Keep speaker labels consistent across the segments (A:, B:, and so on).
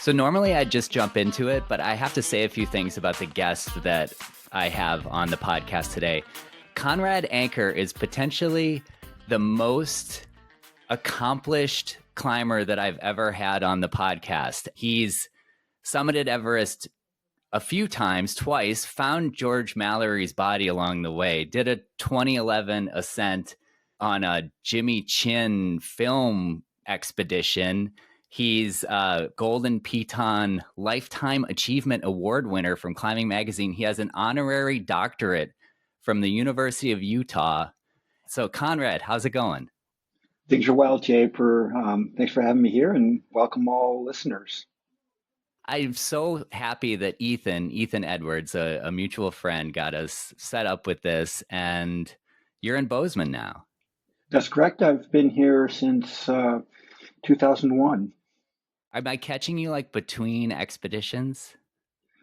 A: So normally I'd just jump into it, but I have to say a few things about the guest that I have on the podcast today. Conrad Anker is potentially the most accomplished climber that I've ever had on the podcast. He's summited Everest a few times, twice, found George Mallory's body along the way, did a 2011 ascent on a Jimmy Chin film expedition. He's a Golden Piton Lifetime Achievement Award winner from Climbing Magazine. He has an honorary doctorate from the University of Utah. So, Conrad, how's it going?
B: Things are well, Jay. Thanks for having me here, and welcome all listeners.
A: I'm so happy that Ethan Edwards, a mutual friend, got us set up with this, and you're in Bozeman now.
B: That's correct. I've been here since 2001.
A: Am I catching you like between expeditions?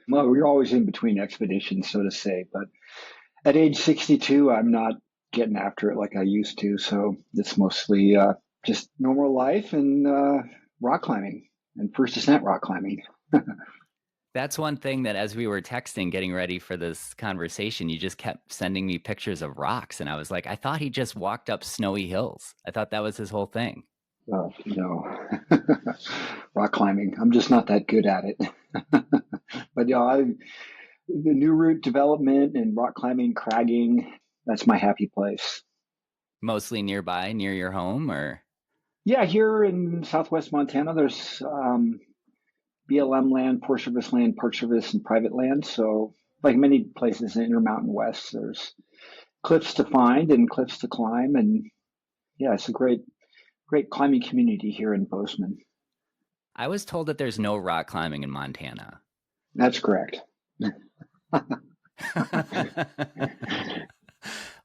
B: Well, we're always in between expeditions, so to say. But at age 62, I'm not getting after it like I used to. So it's mostly just normal life and rock climbing and first ascent rock climbing.
A: That's one thing that as we were texting, getting ready for this conversation, you just kept sending me pictures of rocks. And I was like, I thought he just walked up snowy hills. I thought that was his whole thing.
B: Oh, no. Rock climbing. I'm just not that good at it. But yeah, the new route development and rock climbing, cragging, that's my happy place.
A: Mostly nearby, near your home, or?
B: Yeah, here in Southwest Montana, there's BLM land, Forest Service land, Park Service, and private land. So like many places in Intermountain West, there's cliffs to find and cliffs to climb. And yeah, it's a great climbing community here in Bozeman.
A: I was told that there's no rock climbing in Montana.
B: That's correct.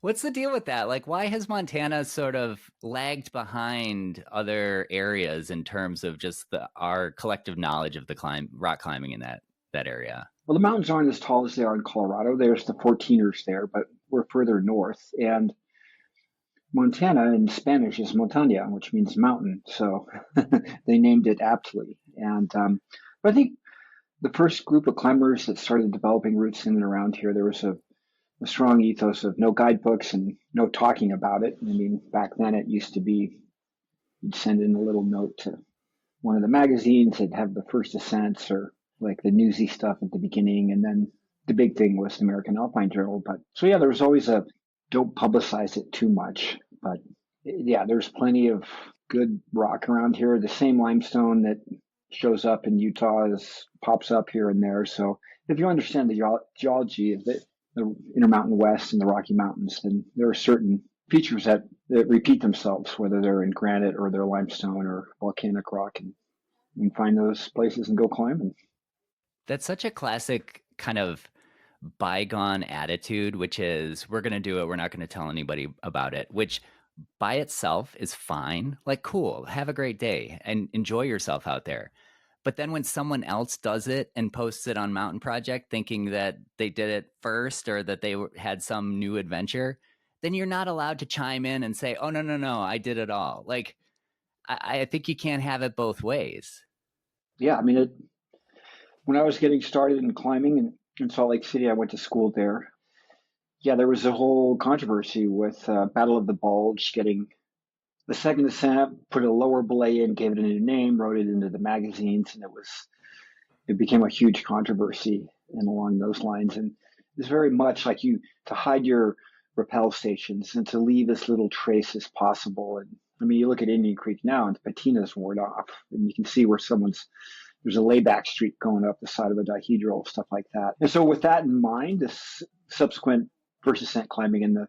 A: What's the deal with that? Like, why has Montana sort of lagged behind other areas in terms of just our collective knowledge of the rock climbing in that area?
B: Well, the mountains aren't as tall as they are in Colorado. There's the 14ers there, but we're further north. And Montana in Spanish is montaña, which means mountain. So they named it aptly. And but I think the first group of climbers that started developing routes in and around here, there was a strong ethos of no guidebooks and no talking about it. I mean, back then it used to be you'd send in a little note to one of the magazines that have the first ascents or like the newsy stuff at the beginning. And then the big thing was the American Alpine Journal. But so, yeah, there was always don't publicize it too much. But yeah, there's plenty of good rock around here. The same limestone that shows up in Utah pops up here and there. So if you understand the geology of the Intermountain West and the Rocky Mountains, then there are certain features that repeat themselves, whether they're in granite or they're limestone or volcanic rock. And you can find those places and go climbing.
A: That's such a classic kind of bygone attitude, which is we're going to do it. We're not going to tell anybody about it, which by itself is fine. Like, cool, have a great day and enjoy yourself out there. But then when someone else does it and posts it on Mountain Project thinking that they did it first or that they had some new adventure, then you're not allowed to chime in and say, oh, no, I did it all. Like, I think you can't have it both ways.
B: Yeah, I mean, when I was getting started in climbing in Salt Lake City, I went to school there. Yeah, there was a whole controversy with Battle of the Bulge getting the second ascent, put a lower belay in, gave it a new name, wrote it into the magazines, and it became a huge controversy and along those lines. And it's very much like to hide your rappel stations and to leave as little trace as possible. And I mean, you look at Indian Creek now and the patina's worn off, and you can see where there's a layback streak going up the side of a dihedral, stuff like that. And so with that in mind, this subsequent first ascent climbing in the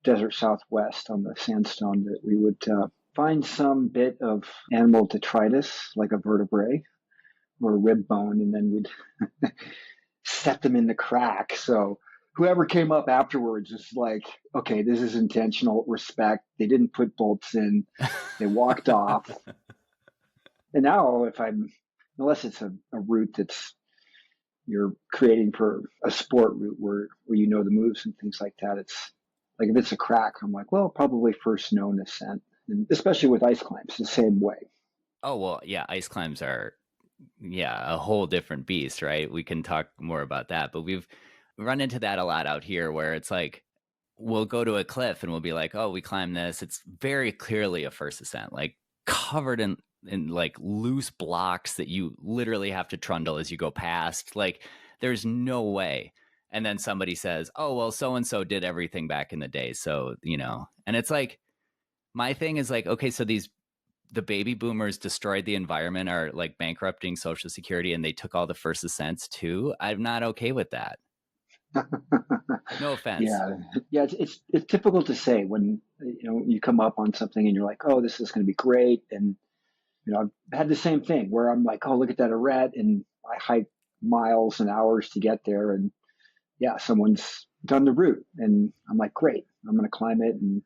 B: desert Southwest on the sandstone, that we would find some bit of animal detritus, like a vertebrae or a rib bone, and then we'd set them in the crack. So whoever came up afterwards was like, okay, this is intentional respect. They didn't put bolts in. They walked off. And now unless it's a route you're creating for a sport route where you know the moves and things like that, it's like if it's a crack, I'm like, well, probably first known ascent, and especially with ice climbs, the same way.
A: Oh, well, yeah, ice climbs are yeah, a whole different beast, right? We can talk more about that, but we've run into that a lot out here where it's like we'll go to a cliff and we'll be like, "Oh, we climbed this." It's very clearly a first ascent, like covered in like loose blocks that you literally have to trundle as you go past. Like there's no way. And then somebody says, "Oh, well, so and so did everything back in the day." So, and it's like my thing is like, okay, so the baby boomers destroyed the environment, are like bankrupting social security, and they took all the first ascents too. I'm not okay with that. No offense.
B: Yeah, yeah. It's difficult to say when you come up on something and you're like, oh, this is going to be great, and I've had the same thing where I'm like, oh, look at that arête, and I hike miles and hours to get there, and yeah, someone's done the route, and I'm like, great, I'm going to climb it and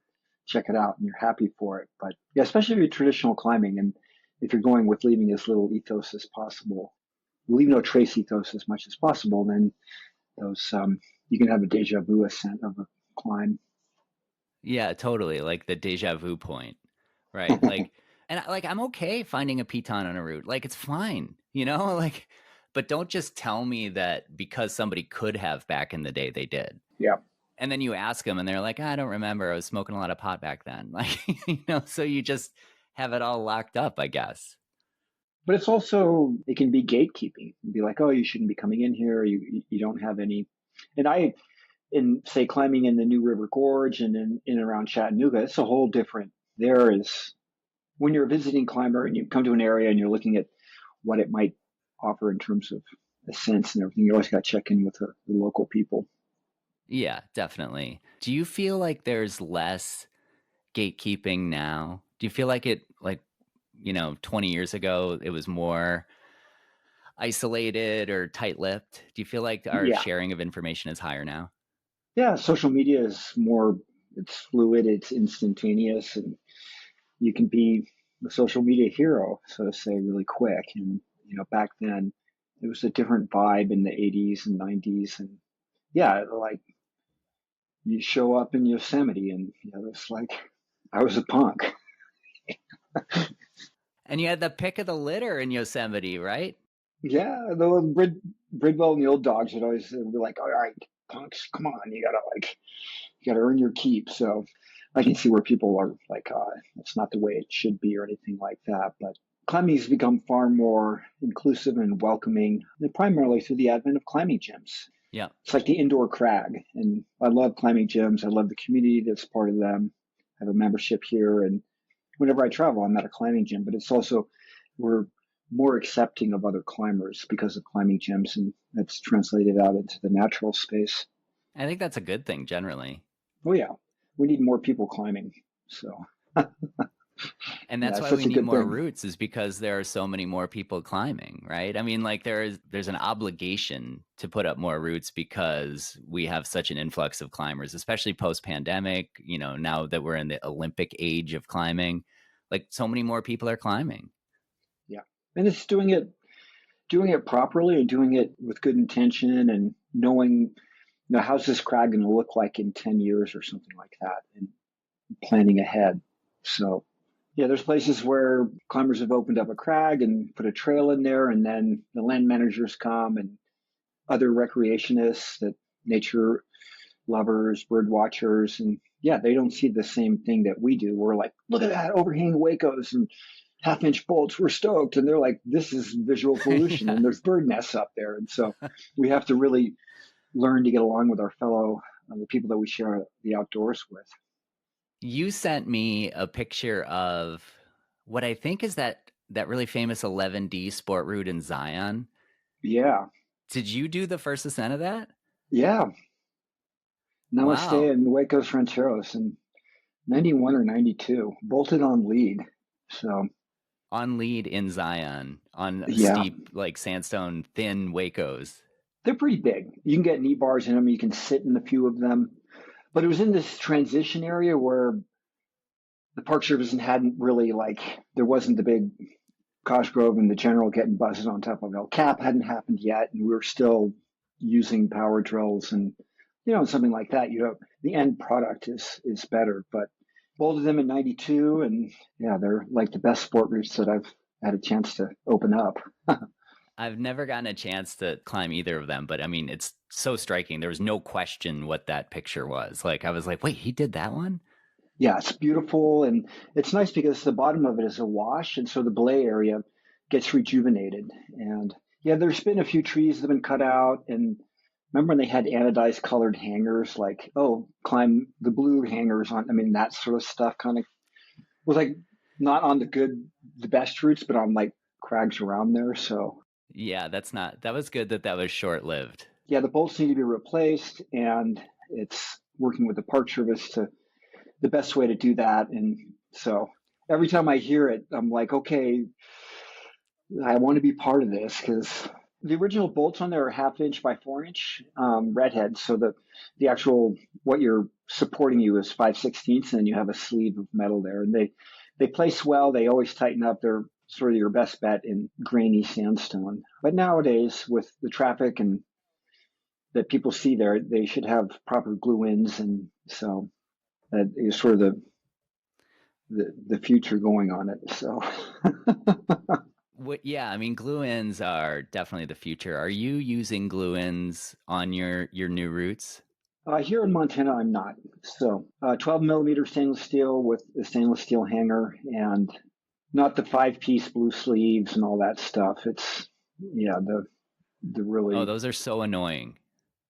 B: check it out, and you're happy for it. But yeah, especially if you're traditional climbing, and if you're going with leaving as little ethos as possible, leave no trace ethos as much as possible, then those you can have a deja vu ascent of a climb.
A: Yeah, totally. Like the deja vu point, right? Like, and like I'm okay finding a piton on a route. Like it's fine, like, but don't just tell me that because somebody could have back in the day they did.
B: Yeah.
A: And then you ask them and they're like, I don't remember. I was smoking a lot of pot back then. Like, so you just have it all locked up, I guess.
B: But it's also, it can be gatekeeping. You'd be like, oh, you shouldn't be coming in here. You don't have any. And in say climbing in the New River Gorge and in around Chattanooga, it's a whole different. There is when you're a visiting climber and you come to an area and you're looking at what it might offer in terms of ascents and everything, you always got to check in with the local people.
A: Yeah, definitely. Do you feel like there's less gatekeeping now? Do you feel like 20 years ago, it was more isolated or tight-lipped? Do you feel like our
B: Yeah,
A: sharing of information is higher now?
B: yeah. Social media is more. It's fluid. It's instantaneous, and you can be a social media hero, so to say, really quick. And back then, it was a different vibe in the '80s and '90s, and yeah, like you show up in Yosemite, and it's like I was a punk.
A: And you had the pick of the litter in Yosemite, right?
B: Yeah, the Bridwell and the old dogs would always be like, "All right, punks, come on, you gotta earn your keep." So I can see where people are like, "That's not the way it should be," or anything like that. But climbing has become far more inclusive and welcoming, and primarily through the advent of climbing gyms.
A: Yeah.
B: It's like the indoor crag, and I love climbing gyms. I love the community that's part of them. I have a membership here, and whenever I travel, I'm at a climbing gym. But it's also we're more accepting of other climbers because of climbing gyms, and that's translated out into the natural space.
A: I think that's a good thing generally.
B: Oh yeah, we need more people climbing. So
A: And
B: yeah,
A: that's
B: it's
A: why we
B: such a
A: need
B: good
A: more
B: thing.
A: routes, is because there are so many more people climbing, right? I mean, like there's an obligation to put up more routes because we have such an influx of climbers, especially post pandemic, now that we're in the Olympic age of climbing, like so many more people are climbing.
B: Yeah, and it's doing it properly and doing it with good intention and knowing, how's this crag going to look like in 10 years or something like that, and planning ahead. So yeah, there's places where climbers have opened up a crag and put a trail in there, and then the land managers come and other recreationists, that nature lovers, bird watchers, and yeah, they don't see the same thing that we do. We're like, look at that overhanging Wacos and half-inch bolts. We're stoked, and they're like, this is visual pollution,
A: Yeah.
B: and there's bird nests up there, and so we have to really learn to get along with our fellow the people that we share the outdoors with.
A: You sent me a picture of what I think is that really famous 11D sport route in Zion.
B: Yeah,
A: Did you do the first ascent of that?
B: yeah. Namaste
A: Wow.
B: and Wacos Rancheros in 91 or 92, bolted on lead. So
A: On lead in Zion, on
B: yeah,
A: steep, like sandstone, thin Wacos.
B: they're pretty big. You can get knee bars in them. You can sit in a few of them. But it was in this transition area where the Park Service hadn't really there wasn't the big Cosgrove and the General getting buzzes on top of El Cap hadn't happened yet, and we were still using power drills and something like that. The end product is better, but bolted them in '92, and yeah, they're like the best sport routes that I've had a chance to open up.
A: I've never gotten a chance to climb either of them, but I mean, it's so striking. There was no question what that picture was. Like, I was like, wait, he did that one?
B: Yeah, it's beautiful, and it's nice because the bottom of it is a wash, and so the belay area gets rejuvenated. And yeah, there's been a few trees that have been cut out, and remember when they had anodized colored hangers, like, oh, climb the blue hangers on. I mean, that sort of stuff kind of was like not on the best routes, but on like crags around there. So
A: Yeah, that was good that that was short lived.
B: yeah, the bolts need to be replaced, and it's working with the Park Service to the best way to do that. And so every time I hear it, I'm like, okay, I want to be part of this because the original bolts on there are 1/2 inch by 4 inch redhead. So the actual what you're supporting you is 5/16, and then you have a sleeve of metal there, and they place well. They always tighten up. They're sort of your best bet in grainy sandstone. But nowadays, with the traffic and that people see there, they should have proper glue ins, and so that is sort of the future going on it. So
A: Yeah, I mean, glue-ins are definitely the future. Are you using glue-ins on your new routes?
B: here in Montana, I'm not. So 12 millimeter stainless steel with a stainless steel hanger, and not the 5 piece blue sleeves and all that stuff. It's yeah, the
A: Oh,
B: really
A: those are so annoying.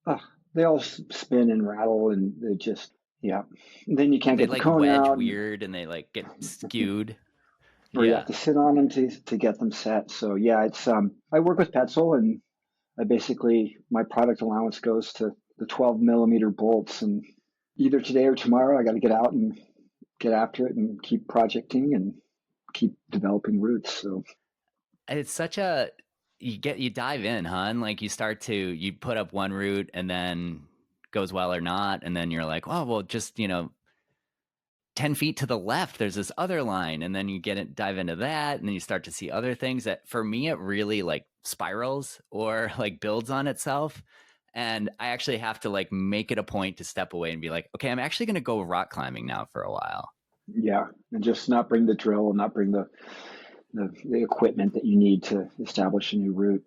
B: uh, they all spin and rattle, and they just yeah. Then you can't
A: They
B: get the
A: like
B: cone
A: wedge
B: out,
A: weird and they like get skewed.
B: or you have
A: Yeah.
B: to sit on them to get them set. So yeah, it's I work with Petzl, and I basically my product allowance goes to the 12 millimeter bolts, and either today or tomorrow I got to get out and get after it and keep projecting and keep developing routes. So
A: It's such a you dive in, huh? And like you put up one route and then goes well or not, and then you're like, oh well, just 10 feet to the left, there's this other line, and then you dive into that, and then you start to see other things that for me it really like spirals or like builds on itself. And I actually have to like make it a point to step away and be like, okay, I'm actually going to go rock climbing now for a while.
B: yeah, and just not bring the drill and not bring the equipment that you need to establish a new route.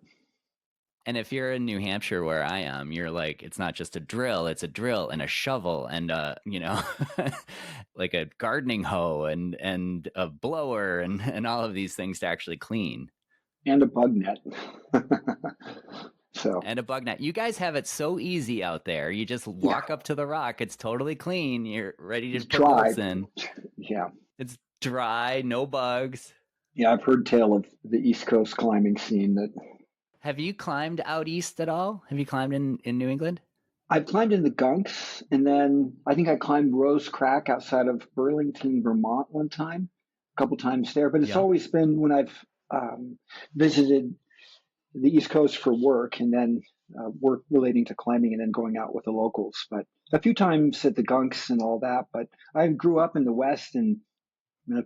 A: And if you're in New Hampshire where I am, you're like, it's not just a drill, it's a drill and a shovel and like a gardening hoe and a blower and all of these things to actually clean.
B: And a bug net. So
A: And a bug net. You guys have it so easy out there. You just
B: yeah,
A: walk up to the rock, it's totally clean. You're ready
B: it's
A: to put
B: dry.
A: bolts in.
B: Yeah,
A: It's dry, no bugs.
B: yeah. I've heard tale of the East Coast climbing scene that
A: Have you climbed out east at all? Have you climbed in New England?
B: I climbed in the Gunks, and then I think I climbed Rose Crack outside of Burlington, Vermont one time, a couple times there. But it's
A: Yeah.
B: always been when I've visited the East Coast for work, and then work relating to climbing, and then going out with the locals. But a few times at the Gunks and all that. But I grew up in the West, and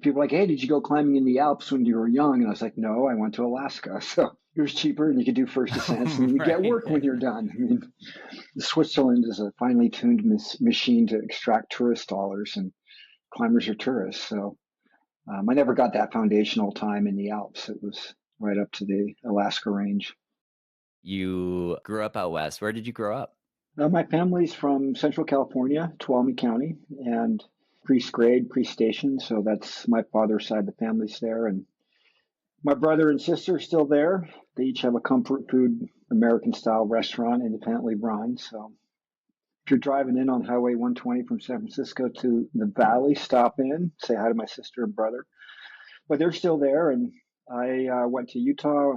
B: people are like, "Hey, did you go climbing in the Alps when you were young?" And I was like, "No, I went to Alaska." So it was cheaper, and you could do first ascents, and you get
A: Right.
B: work when you're done. I mean, Switzerland is a finely tuned machine to extract tourist dollars, and climbers are tourists. So I never got that foundational time in the Alps. It was right up to the Alaska range.
A: You grew up out west. Where did you grow up?
B: My family's from Central California, Tuolumne County, and Priest Grade, Priest Station. So that's my father's side. The family's there, and my brother and sister are still there. They each have a comfort food American style restaurant, independently run. So if you're driving in on Highway 120 from San Francisco to the Valley, stop in, say hi to my sister and brother. But they're still there, and I went to Utah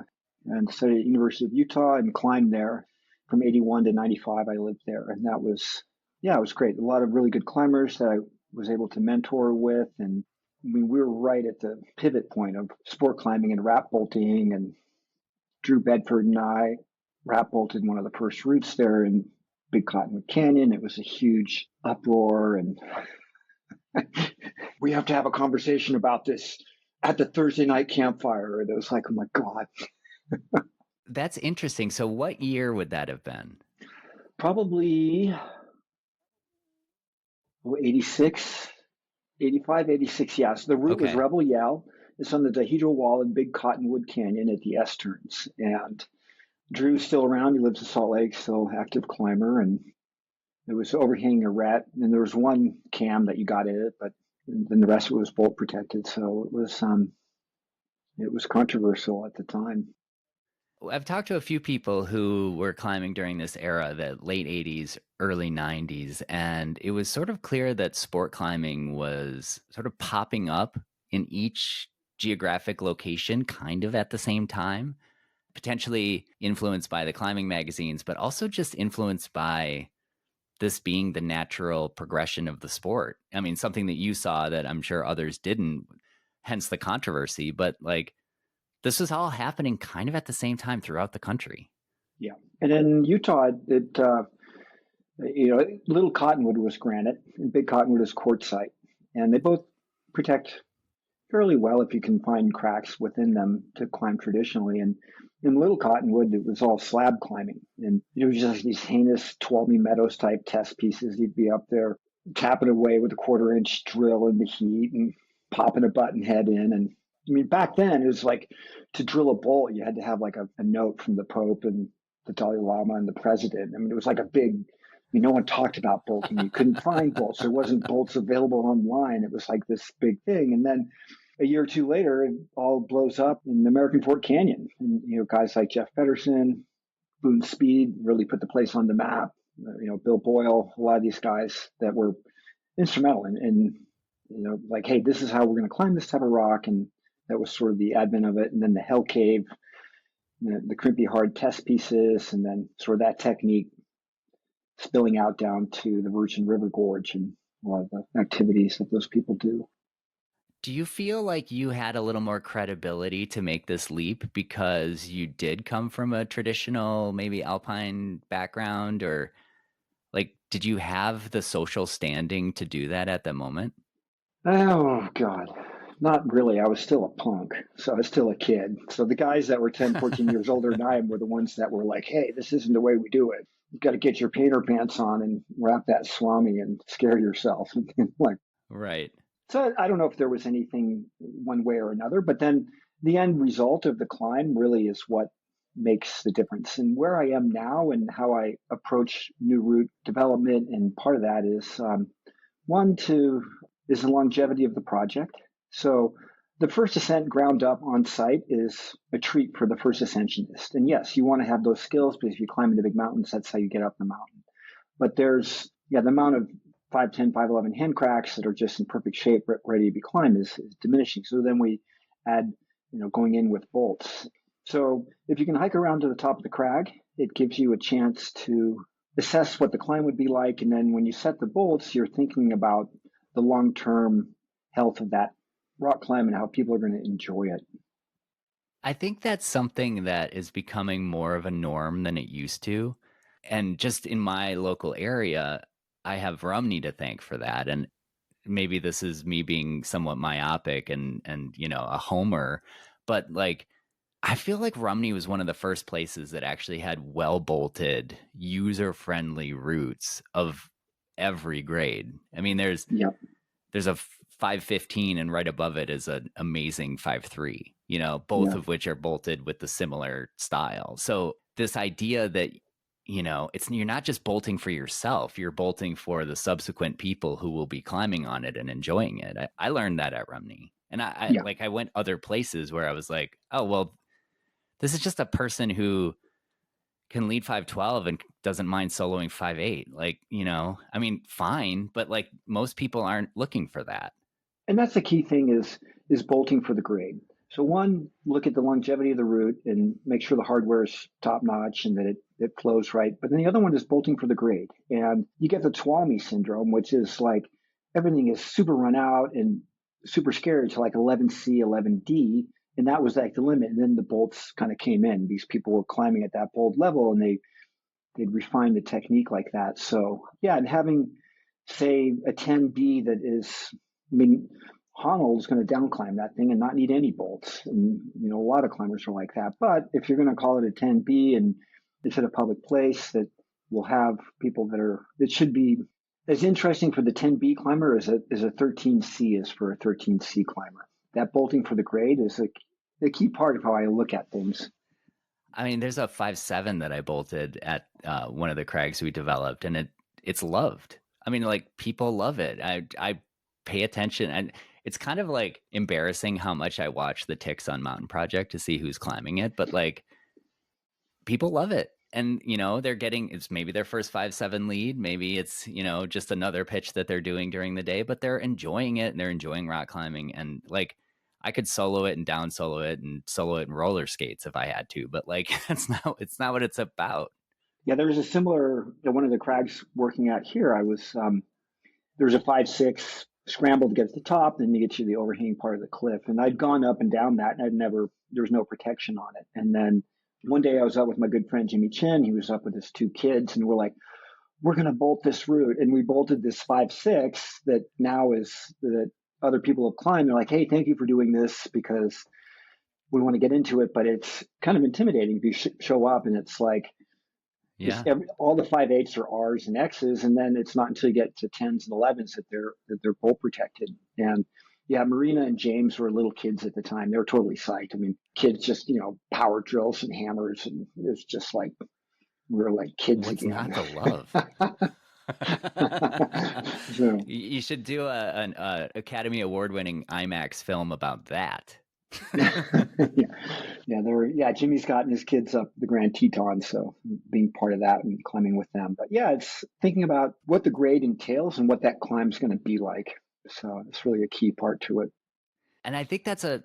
B: and studied at University of Utah and climbed there from 81 to 95. I lived there, and that was yeah, it was great. A lot of really good climbers that I was able to mentor with, and I mean, we were right at the pivot point of sport climbing and rap bolting, and Drew Bedford and I rap bolted one of the first routes there in Big Cottonwood Canyon. It was a huge uproar, and we have to have a conversation about this at the Thursday night campfire. And it was like, oh my God,
A: That's interesting. So what year would that have been?
B: probably 86, 85, 86. Yeah. So the route was
A: Okay.
B: Rebel Yell. It's on the dihedral wall in Big Cottonwood Canyon at the S turns. And Drew's still around. He lives in Salt Lake, still active climber. And it was overhanging a rat. And there was one cam that you got in it, but then the rest of it was bolt protected. So it was controversial at the time.
A: I've talked to a few people who were climbing during this era, the late 80s, early 90s, and it was sort of clear that sport climbing was sort of popping up in each geographic location kind of at the same time, potentially influenced by the climbing magazines, but also just influenced by this being the natural progression of the sport. I mean, something that you saw that I'm sure others didn't, hence the controversy, but like this was all happening kind of at the same time throughout the country.
B: Yeah. And in Utah, Little Cottonwood was granite and Big Cottonwood is quartzite. And they both protect fairly well if you can find cracks within them to climb traditionally. And in Little Cottonwood, it was all slab climbing. And it was just these heinous Tuolumne Meadows type test pieces. You'd be up there tapping away with a 1/4-inch drill in the heat and popping a button head in. And I mean, back then it was like to drill a bolt, you had to have like a note from the Pope and the Dalai Lama and the president. I mean, it was like a big, no one talked about bolting. You couldn't find bolts. There wasn't bolts available online. It was like this big thing. And then a year or two later, it all blows up in the American Fort Canyon. And, guys like Jeff Pedersen, Boone Speed really put the place on the map. Bill Boyle, a lot of these guys that were instrumental in like, hey, this is how we're going to climb this type of rock. And that was sort of the advent of it. And then the Hell Cave, the crimpy hard test pieces, and then sort of that technique spilling out down to the Virgin River Gorge and a lot of the activities that those people do.
A: Do you feel like you had a little more credibility to make this leap because you did come from a traditional, maybe alpine background, or like, did you have the social standing to do that at the moment?
B: Oh, God. Not really. I was still a punk. So I was still a kid. So the guys that were 10, 14 years older than I am were the ones that were like, hey, this isn't the way we do it. You got to get your painter pants on and wrap that swami and scare yourself. Like,
A: right.
B: So I don't know if there was anything one way or another, but then the end result of the climb really is what makes the difference. And where I am now and how I approach new route development, and part of that is is the longevity of the project. So the first ascent ground up on site is a treat for the first ascensionist. And yes, you want to have those skills because if you climb into big mountains, that's how you get up the mountain. But there's, the amount of 5'10", 5'11" hand cracks that are just in perfect shape, ready to be climbed is diminishing. So then we add, going in with bolts. So if you can hike around to the top of the crag, it gives you a chance to assess what the climb would be like. And then when you set the bolts, you're thinking about the long-term health of that rock climb and how people are going to enjoy it.
A: I think that's something that is becoming more of a norm than it used to. And just in my local area, I have Rumney to thank for that. And maybe this is me being somewhat myopic and a homer, but like I feel like Rumney was one of the first places that actually had well bolted, user friendly routes of every grade. I mean, there's a 515 and right above it is an amazing 5.3, both of which are bolted with the similar style. So this idea that, you're not just bolting for yourself, you're bolting for the subsequent people who will be climbing on it and enjoying it. I learned that at Rumney. And I went other places where I was like, oh, well, this is just a person who can lead 512 and doesn't mind soloing 5.8. Like, I mean, fine, but like most people aren't looking for that.
B: And that's the key thing is bolting for the grade. So one, look at the longevity of the route and make sure the hardware is top notch and that it flows right. But then the other one is bolting for the grade. And you get the Tuolumne syndrome, which is like everything is super run out and super scary to like 11C, 11D. And that was like the limit. And then the bolts kind of came in. These people were climbing at that bolt level and they'd refine the technique like that. So yeah, and having, say, a 10B that is, Honnold is going to downclimb that thing and not need any bolts. And, a lot of climbers are like that. But if you're going to call it a 10B and it's at a public place that will have people that should be as interesting for the 10B climber as a 13C is for a 13C climber. that bolting for the grade is a key part of how I look at things.
A: I mean, there's a 5.7 that I bolted at one of the crags we developed, and it's loved. I mean, like people love it. I pay attention, and it's kind of like embarrassing how much I watch the ticks on Mountain Project to see who's climbing it, but like people love it. And they're getting, it's maybe their first 5.7 lead, maybe it's just another pitch that they're doing during the day, but they're enjoying it and they're enjoying rock climbing. And like I could solo it and down solo it and solo it in roller skates if I had to, but like it's not what it's about.
B: Yeah, there was a similar one of the crags working out here. I was there was a 5.6 scramble to get to the top, then you get to the overhanging part of the cliff, and I'd gone up and down that, and there was no protection on it. And then one day I was up with my good friend Jimmy Chin. He was up with his two kids, and we're like, we're going to bolt this route, and we bolted this 5.6 that now is that other people have climbed. They're like, hey, thank you for doing this because we want to get into it, but it's kind of intimidating if you show up and it's like
A: Yeah.
B: all the 5.8s are R's and X's, and then it's not until you get to 10s and 11s that they're bolt protected. And yeah, Marina and James were little kids at the time. They were totally psyched. I mean, kids just power drills and hammers, and it was just like we were like kids
A: What's
B: again.
A: not to love?
B: So,
A: You should do an Academy Award winning IMAX film about that.
B: yeah, Jimmy's gotten his kids up the Grand Teton, so being part of that and climbing with them. But yeah, it's thinking about what the grade entails and what that climb's going to be like. So it's really a key part to it.
A: And I think that's an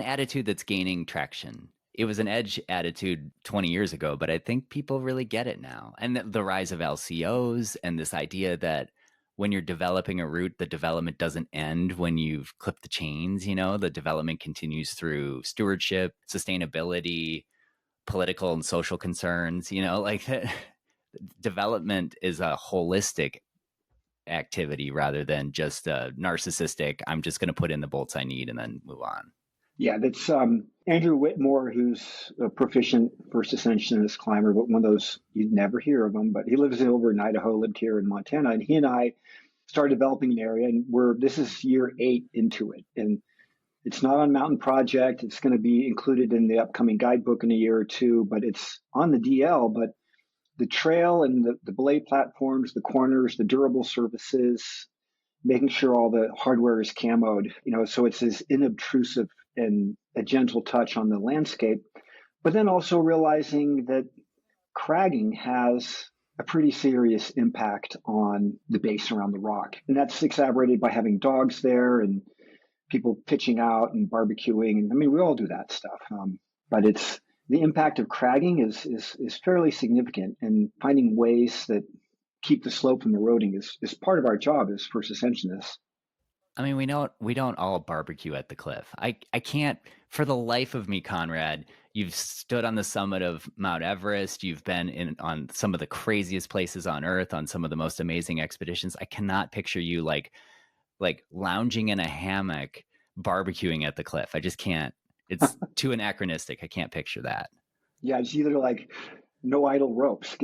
A: attitude that's gaining traction. It was an edge attitude 20 years ago, but I think people really get it now. And the rise of LCOs and this idea that when you're developing a route, the development doesn't end when you've clipped the chains, the development continues through stewardship, sustainability, political and social concerns, like development is a holistic activity rather than just a narcissistic, I'm just going to put in the bolts I need and then move on.
B: Yeah, that's Andrew Whitmore, who's a proficient first ascensionist climber, but one of those you'd never hear of him. But he lives over in Idaho, lived here in Montana, and he and I started developing an area, and this is year 8 into it, and it's not on Mountain Project. It's going to be included in the upcoming guidebook in a year or two, but it's on the DL. But the trail and the belay platforms, the corners, the durable surfaces, making sure all the hardware is camoed, so it's as inobtrusive and a gentle touch on the landscape. But then also realizing that cragging has a pretty serious impact on the base around the rock. And that's exacerbated by having dogs there and people pitching out and barbecuing. I mean, we all do that stuff. But it's the impact of cragging is fairly significant, and finding ways that keep the slope from eroding is part of our job as first ascensionists.
A: I mean, we don't all barbecue at the cliff. I can't for the life of me, Conrad. You've stood on the summit of Mount Everest. You've been on some of the craziest places on Earth, on some of the most amazing expeditions. I cannot picture you like lounging in a hammock, barbecuing at the cliff. I just can't. It's too anachronistic. I can't picture that.
B: Yeah, it's either like no idle ropes,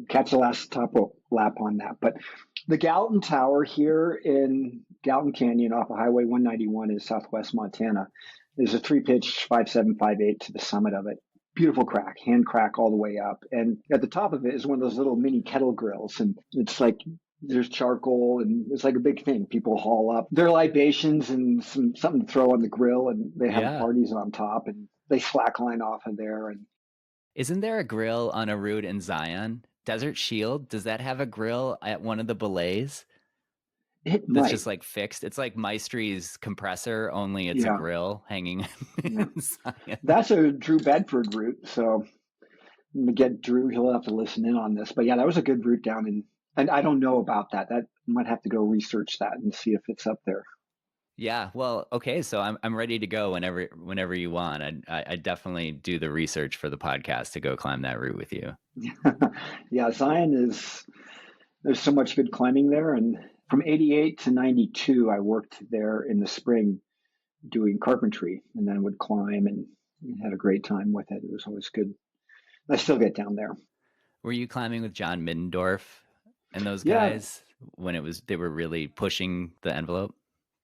B: catch the last top rope lap on that. But the Gallatin Tower here in Gallatin Canyon off of Highway 191 in southwest Montana is a 3-pitch 5.7, 5.8 to the summit of it. Beautiful crack, hand crack all the way up. And at the top of it is one of those little mini kettle grills. And it's like there's charcoal and it's like a big thing. People haul up their libations and something to throw on the grill, and they have parties on top, and they slackline off of there. And
A: isn't there a grill on a route in Zion? Desert Shield, does that have a grill at one of the belays?
B: It
A: That's
B: might.
A: just like fixed. It's like Maestry's compressor, only it's a grill hanging in Zion.
B: That's a Drew Bedford route. So I'm gonna get Drew. He'll have to listen in on this. But yeah, that was a good route down in, and I don't know about that. That might have to go research that and see if it's up there.
A: Yeah, well, okay, so I'm ready to go whenever you want. I definitely do the research for the podcast to go climb that route with you.
B: Yeah, Zion there's so much good climbing there, and from 88 to 92, I worked there in the spring doing carpentry, and then would climb and had a great time with it. It was always good. I still get down there.
A: Were you climbing with John Middendorf and those
B: Yeah,
A: guys when they were really pushing the envelope?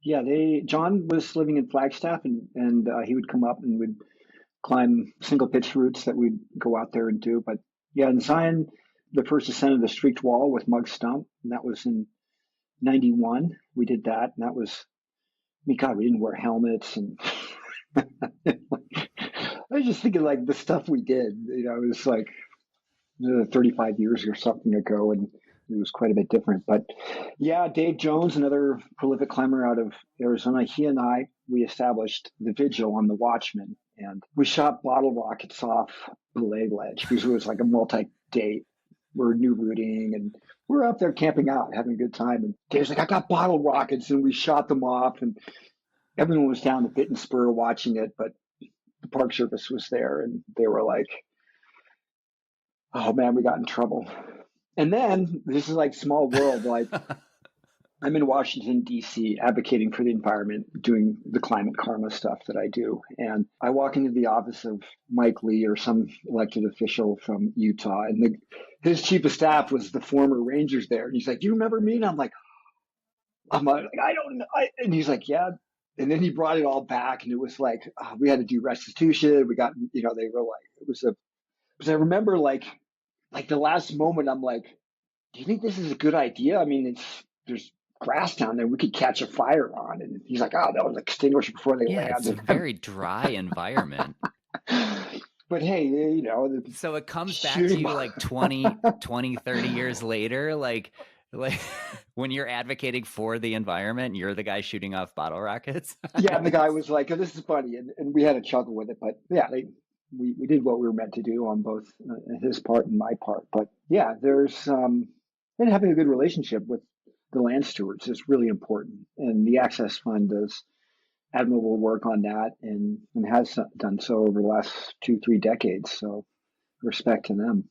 B: Yeah, John was living in Flagstaff, and he would come up and would climb single pitch routes that we'd go out there and do. But yeah, in Zion, the first ascent of the streaked wall with Mug Stump, and that was in '91. We did that, and that was, I mean, God, we didn't wear helmets, and I was just thinking like the stuff we did. It was like 35 years or something ago, and it was quite a bit different. But yeah, Dave Jones, another prolific climber out of Arizona, he and we established the vigil on the Watchman, and we shot bottle rockets off the leg ledge because it was like a multi-day. We're new routing, and we're up there camping out, having a good time. And Dave's like, I got bottle rockets, and we shot them off, and everyone was down the Bit and Spur watching it, but the Park Service was there, and they were like, oh man, we got in trouble. And then this is like small world. Like I'm in Washington, D.C., advocating for the environment, doing the climate karma stuff that I do. And I walk into the office of Mike Lee or some elected official from Utah, and his chief of staff was the former Rangers there. And he's like, "Do you remember me?" And I'm like, I don't know. And he's like, "Yeah." And then he brought it all back, and it was like we had to do restitution. We got, they were like, it was a. Because I remember like the last moment, I'm like, do you think this is a good idea? I mean, there's grass down there. We could catch a fire on. And he's like, oh, they'll extinguish it before they
A: Yeah,
B: land.
A: it's a very dry environment.
B: But hey,
A: So it comes back to
B: shooting.
A: you like 30 years later, like when you're advocating for the environment, you're the guy shooting off bottle rockets.
B: Yeah, and the guy was like, oh, this is funny. And we had a chuckle with it. But yeah, we did what we were meant to do on both his part and my part. But yeah, and having a good relationship with the land stewards is really important. And the Access Fund does admirable work on that, and has done so over the last 2-3 decades. So respect to them.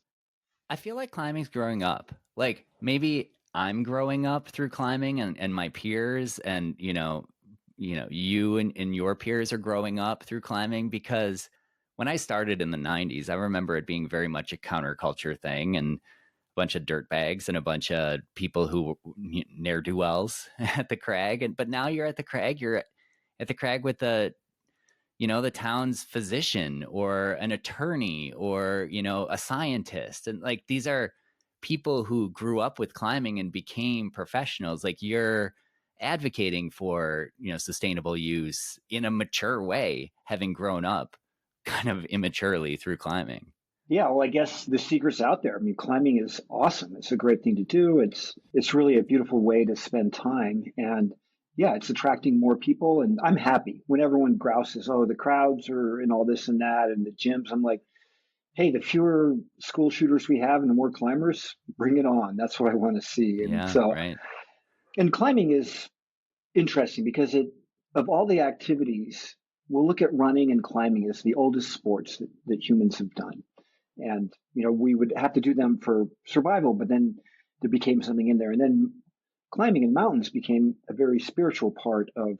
A: I feel like climbing's growing up. Like maybe I'm growing up through climbing and my peers and you and your peers are growing up through climbing because when I started in the 90s, I remember it being very much a counterculture thing and a bunch of dirt bags and a bunch of people who were ne'er-do-wells at the crag. But now you're at the crag, you're at the crag with the town's physician or an attorney or, a scientist. And like these are people who grew up with climbing and became professionals. Like you're advocating for, sustainable use in a mature way, having grown up kind of immaturely through climbing.
B: Yeah, well, I guess the secret's out there. I mean, climbing is awesome. It's a great thing to do. It's really a beautiful way to spend time, and yeah, it's attracting more people. And I'm happy when everyone grouses, oh, the crowds are and all this and that, and the gyms. I'm like, hey, the fewer school shooters we have and the more climbers, bring it on. That's what I want to see. And
A: Yeah,
B: so,
A: right.
B: and climbing is interesting because of all the activities, we'll look at running and climbing as the oldest sports that humans have done. And, we would have to do them for survival, but then there became something in there. And then climbing in mountains became a very spiritual part of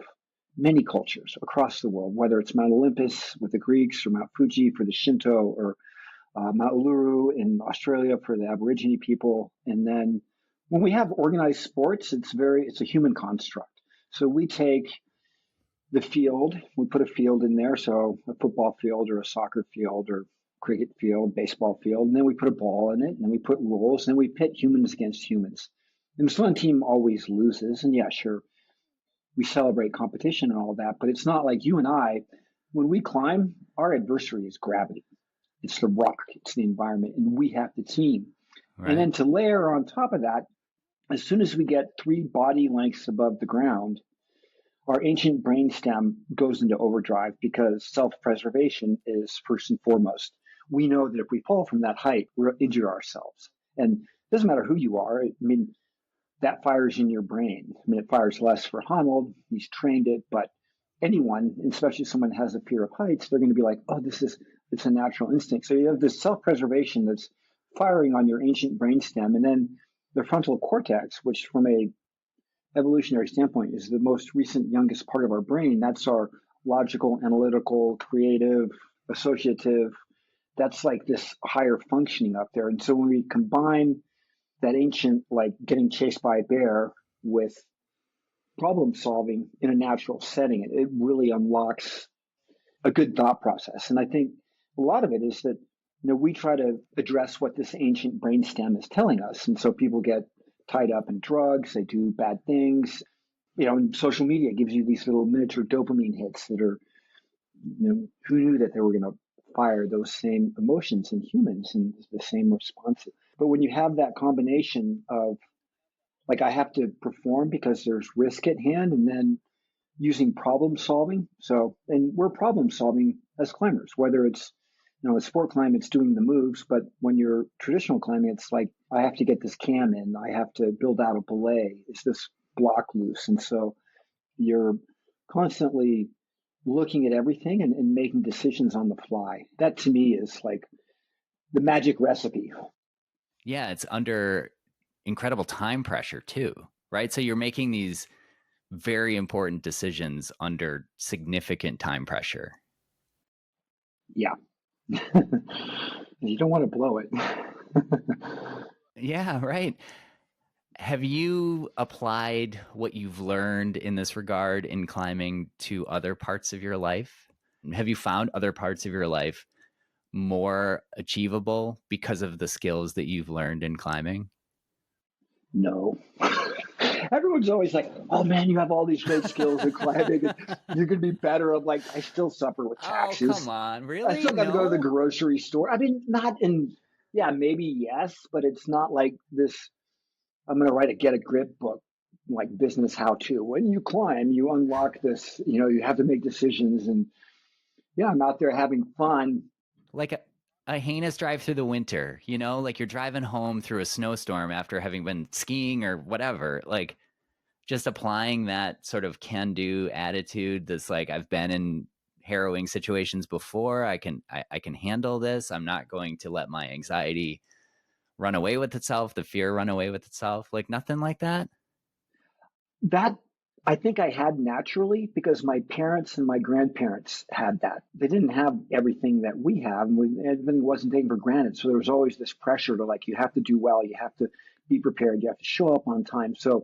B: many cultures across the world, whether it's Mount Olympus with the Greeks or Mount Fuji for the Shinto or Mount Uluru in Australia for the Aborigine people. And then when we have organized sports, it's a human construct. So we take the field, we put a field in there, so a football field or a soccer field or cricket field, baseball field, and then we put a ball in it, and then we put rules, and then we pit humans against humans. And the one team always loses, and yeah, sure, we celebrate competition and all that, but it's not like you and I, when we climb, our adversary is gravity. It's the rock, it's the environment, and we have the team. And
A: Right.
B: then to layer on top of that, as soon as we get 3 body lengths above the ground, our ancient brainstem goes into overdrive because self-preservation is first and foremost. We know that if we fall from that height, we'll injure ourselves. And it doesn't matter who you are. I mean, that fires in your brain. I mean, it fires less for Honnold. He's trained it, but anyone, especially someone who has a fear of heights, they're going to be like, oh, it's a natural instinct. So you have this self-preservation that's firing on your ancient brainstem. And then the frontal cortex, which from a evolutionary standpoint is the most recent, youngest part of our brain. That's our logical, analytical, creative, associative. That's like this higher functioning up there. And so when we combine that ancient, like getting chased by a bear with problem solving in a natural setting. It really unlocks a good thought process. And I think a lot of it is that, we try to address what this ancient brainstem is telling us. And so people get tied up in drugs, they do bad things. And social media gives you these little miniature dopamine hits that are, who knew that they were going to fire those same emotions in humans and the same responses. But when you have that combination of, like, I have to perform because there's risk at hand, and then using problem solving. So, and we're problem solving as climbers, whether it's, a sport climb, it's doing the moves, but when you're traditional climbing, it's like, I have to get this cam in, I have to build out a belay. Is this block loose? And so you're constantly looking at everything and making decisions on the fly. That to me is like the magic recipe.
A: Yeah, it's under incredible time pressure too, right? So you're making these very important decisions under significant time pressure.
B: Yeah. You don't want to blow it.
A: Yeah, right. Have you applied what you've learned in this regard in climbing to other parts of your life? Have you found other parts of your life more achievable because of the skills that you've learned in climbing?
B: No. Everyone's always like, oh man, you have all these great skills in climbing and you're going to be better. I'm like, I still suffer with
A: Oh,
B: taxes.
A: come on.
B: I
A: Really?
B: still got to go to the
A: No?
B: grocery store. I mean, not in, yeah, maybe yes, but it's not like this. I'm going to write a get a grip book, like business how to. When you climb, you unlock this, you have to make decisions. And yeah, I'm out there having fun.
A: Like a heinous drive through the winter, like you're driving home through a snowstorm after having been skiing or whatever. Like, just applying that sort of can-do attitude that's like, I've been in harrowing situations before. I can handle this. I'm not going to let my anxiety run away with itself, the fear run away with itself. Like, nothing like that.
B: That I think I had naturally because my parents and my grandparents had that. They didn't have everything that we have, and everything wasn't taken for granted. So there was always this pressure to, like, you have to do well, you have to be prepared, you have to show up on time. So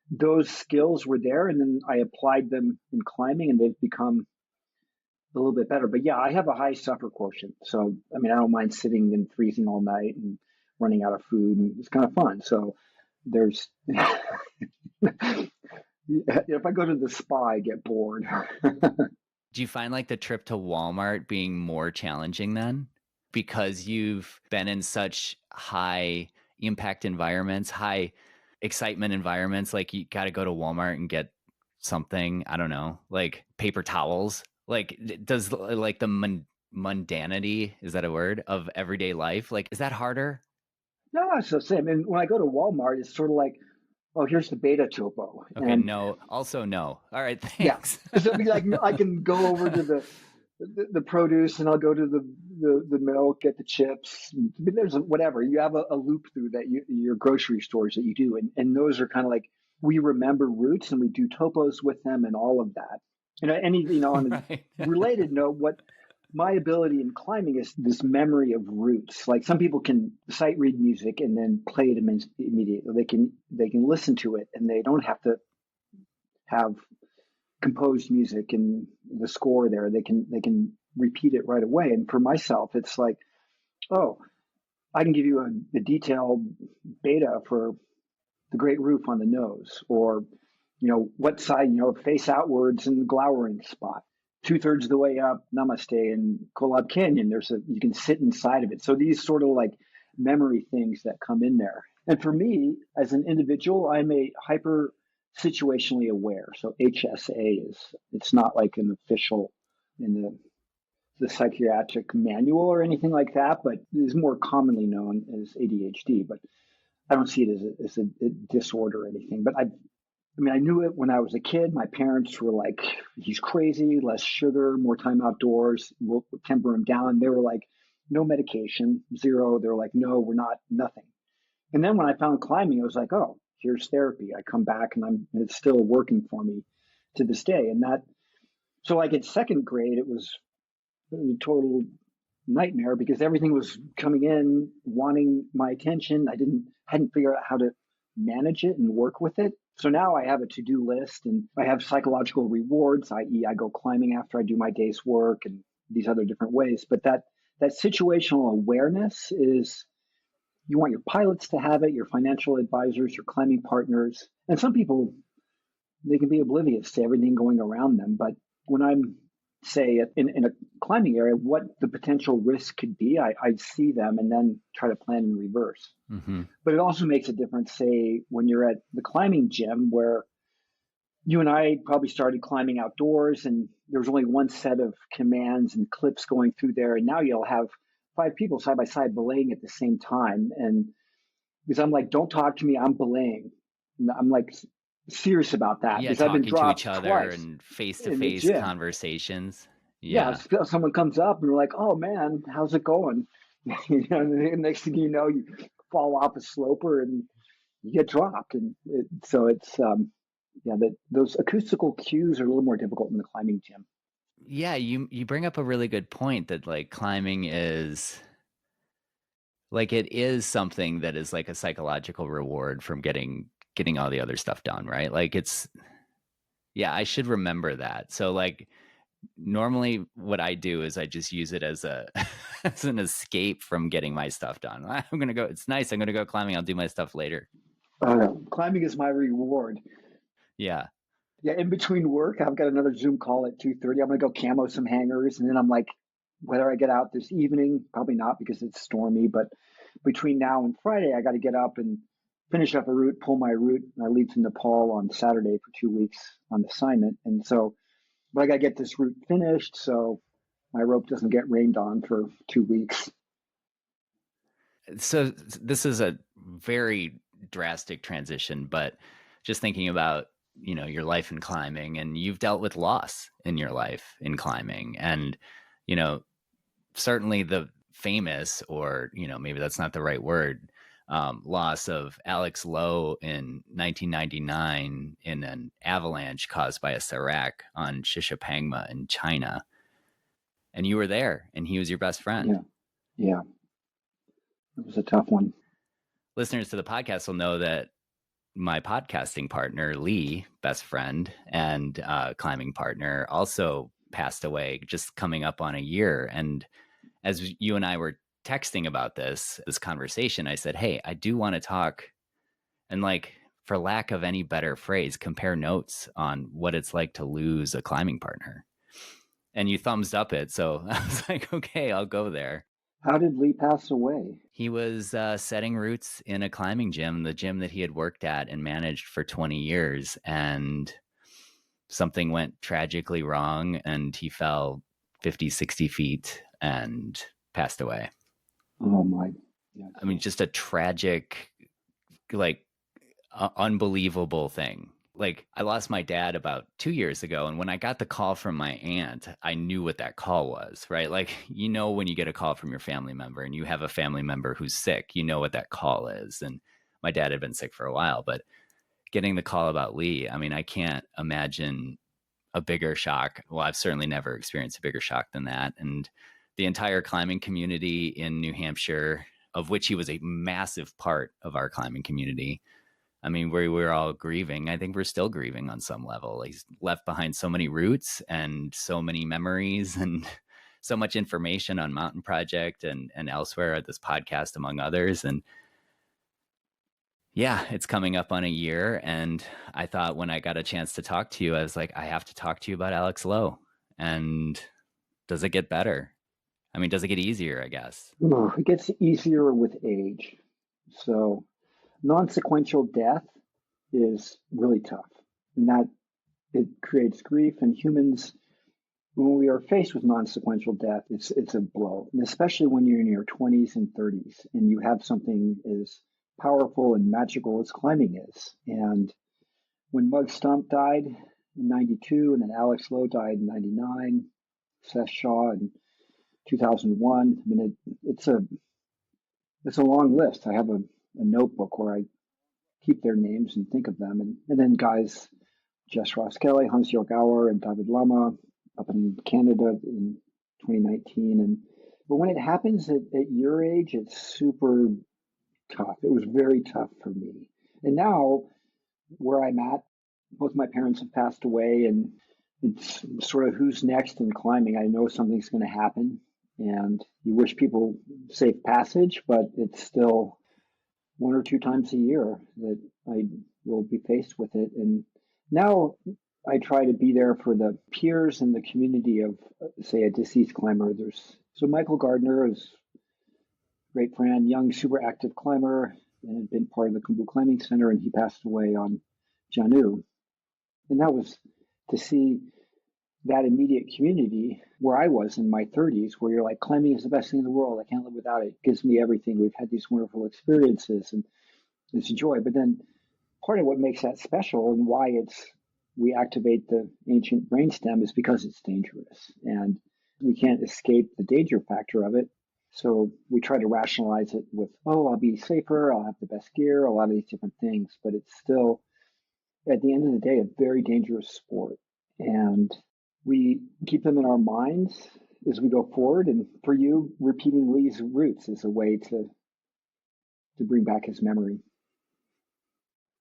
B: those skills were there, and then I applied them in climbing, and they've become a little bit better. But yeah, I have a high suffer quotient. So I mean, I don't mind sitting and freezing all night and running out of food, and it's kind of fun. So there's if I go to the spa, I get bored.
A: Do you find like the trip to Walmart being more challenging then? Because you've been in such high impact environments, high excitement environments, like you got to go to Walmart and get something, I don't know, like paper towels. Like, does like the mundanity, is that a word, of everyday life, like, is that harder?
B: No, it's the same. And when I go to Walmart, it's sort of like, oh, here's the beta topo.
A: Okay,
B: And
A: no. Also, no. All right,
B: yeah,
A: thanks.
B: so it'd be like, I can go over to the produce, and I'll go to the milk, get the chips. There's whatever. You have a loop through that your grocery stores that you do. And those are kind of like, we remember routes and we do topos with them and all of that. On a
A: Right.
B: related note, what my ability in climbing is this memory of routes. Like, some people can sight read music and then play it immediately. They can listen to it and they don't have to have composed music and the score there. They can repeat it right away. And for myself, it's like, oh, I can give you a detailed beta for the great roof on the nose, or what side, face outwards in the glowering spot. 2/3 of the way up Namaste and Kolab Canyon, you can sit inside of it. So these sort of like memory things that come in there. And for me, as an individual, I'm a hyper situationally aware. So HSA it's not like an official in the psychiatric manual or anything like that, but it is more commonly known as ADHD. But I don't see it as a disorder or anything. But I knew it when I was a kid. My parents were like, he's crazy, less sugar, more time outdoors, we'll temper him down. They were like, no medication, zero. They were like, no, we're not, nothing. And then when I found climbing, I was like, oh, here's therapy. I come back and it's still working for me to this day. So like in second grade, it was a total nightmare because everything was coming in, wanting my attention. I hadn't figured out how to manage it and work with it. So now I have a to-do list and I have psychological rewards, i.e. I go climbing after I do my day's work and these other different ways. But that situational awareness is, you want your pilots to have it, your financial advisors, your climbing partners. And some people, they can be oblivious to everything going around them. But when I'm, say, in a climbing area, what the potential risk could be, I see them and then try to plan in reverse.
A: Mm-hmm.
B: But it also makes a difference, say, when you're at the climbing gym where you and I probably started climbing outdoors and there was only one set of commands and clips going through there. And now you'll have 5 people side by side belaying at the same time. And because I'm like, don't talk to me, I'm belaying. And I'm like serious about that
A: Yeah,
B: because I've been
A: talking to each
B: dropped
A: other
B: twice
A: and face to
B: in the
A: face
B: gym.
A: conversations.
B: Yeah,
A: Yeah.
B: someone comes up and we're like, oh man, how's it going? And the next thing you know, you fall off a sloper and you get dropped. And so it's, yeah, those acoustical cues are a little more difficult in the climbing gym.
A: Yeah, you bring up a really good point that like climbing is like it is something that is like a psychological reward from getting all the other stuff done, right? Like it's yeah, I should remember that. So like normally what I do is I just use it as a as an escape from getting my stuff done. I'm gonna go. It's nice. I'm gonna go climbing. I'll do my stuff later.
B: Climbing is my reward.
A: Yeah.
B: Yeah, in between work, I've got another Zoom call at 2:30. I'm gonna go camo some hangers, and then I'm like, whether I get out this evening, probably not because it's stormy, but between now and Friday, I got to get up and finish up a route, pull my route. And I leave to Nepal on Saturday for 2 weeks on assignment, and so, but I got to get this route finished so my rope doesn't get rained on for 2 weeks.
A: So this is a very drastic transition, but just thinking about your life in climbing, and you've dealt with loss in your life in climbing, and you know certainly the famous, or maybe that's not the right word, loss of Alex Lowe in 1999 in an avalanche caused by a serac on Shishapangma in China, and you were there, and he was your best friend.
B: Yeah, yeah, it was a tough one.
A: Listeners to the podcast will know that my podcasting partner, Lee, best friend and climbing partner, also passed away just coming up on a year. And as you and I were texting about this conversation, I said, hey, I do want to talk and, like, for lack of any better phrase, compare notes on what it's like to lose a climbing partner. And you thumbs up it. So I was like, okay, I'll go there.
B: How did Lee pass away?
A: He was setting roots in a climbing gym, the gym that he had worked at and managed for 20 years. And something went tragically wrong, and he fell 50, 60 feet and passed away.
B: Oh my. Yeah.
A: I mean, just a tragic, like, unbelievable thing. Like, I lost my dad about 2 years ago, and when I got the call from my aunt, I knew what that call was, right? Like, when you get a call from your family member and you have a family member who's sick, you know what that call is. And my dad had been sick for a while, but getting the call about Lee, I mean, I can't imagine a bigger shock. Well, I've certainly never experienced a bigger shock than that. And the entire climbing community in New Hampshire, of which he was a massive part of our climbing community, I mean, we're all grieving. I think we're still grieving on some level. He's left behind so many roots and so many memories and so much information on Mountain Project and elsewhere at this podcast, among others. And yeah, it's coming up on a year. And I thought when I got a chance to talk to you, I was like, I have to talk to you about Alex Lowe. And does it get better? I mean, does it get easier, I guess?
B: It gets easier with age. So non-sequential death is really tough, and that it creates grief. And humans, when we are faced with non-sequential death, it's a blow, and especially when you're in your 20s and 30s and you have something as powerful and magical as climbing is. And when Mug Stump died in '92, and then Alex Lowe died in '99, Seth Shaw in 2001. I mean, it's a long list. I have a notebook where I keep their names and think of them. And then guys, Jess Ross Kelly, Hans Jörg Auer, and David Lama up in Canada in 2019. But when it happens at your age, it's super tough. It was very tough for me. And now where I'm at. Both my parents have passed away, and it's sort of who's next in climbing. I know something's going to happen, and you wish people safe passage, but it's still one or two times a year that I will be faced with it. And now I try to be there for the peers and the community of, say, a deceased climber. So Michael Gardner is a great friend, young, super active climber, and had been part of the Kumbu Climbing Center, and he passed away on Janu. And that was to see that immediate community where I was in my 30s, where you're like, climbing is the best thing in the world. I can't live without it. It gives me everything. We've had these wonderful experiences and it's a joy. But then part of what makes that special and why we activate the ancient brainstem is because it's dangerous and we can't escape the danger factor of it. So we try to rationalize it with, oh, I'll be safer, I'll have the best gear, a lot of these different things, but it's still, at the end of the day, a very dangerous sport. And we keep them in our minds as we go forward. And for you, repeating Lee's roots is a way to bring back his memory.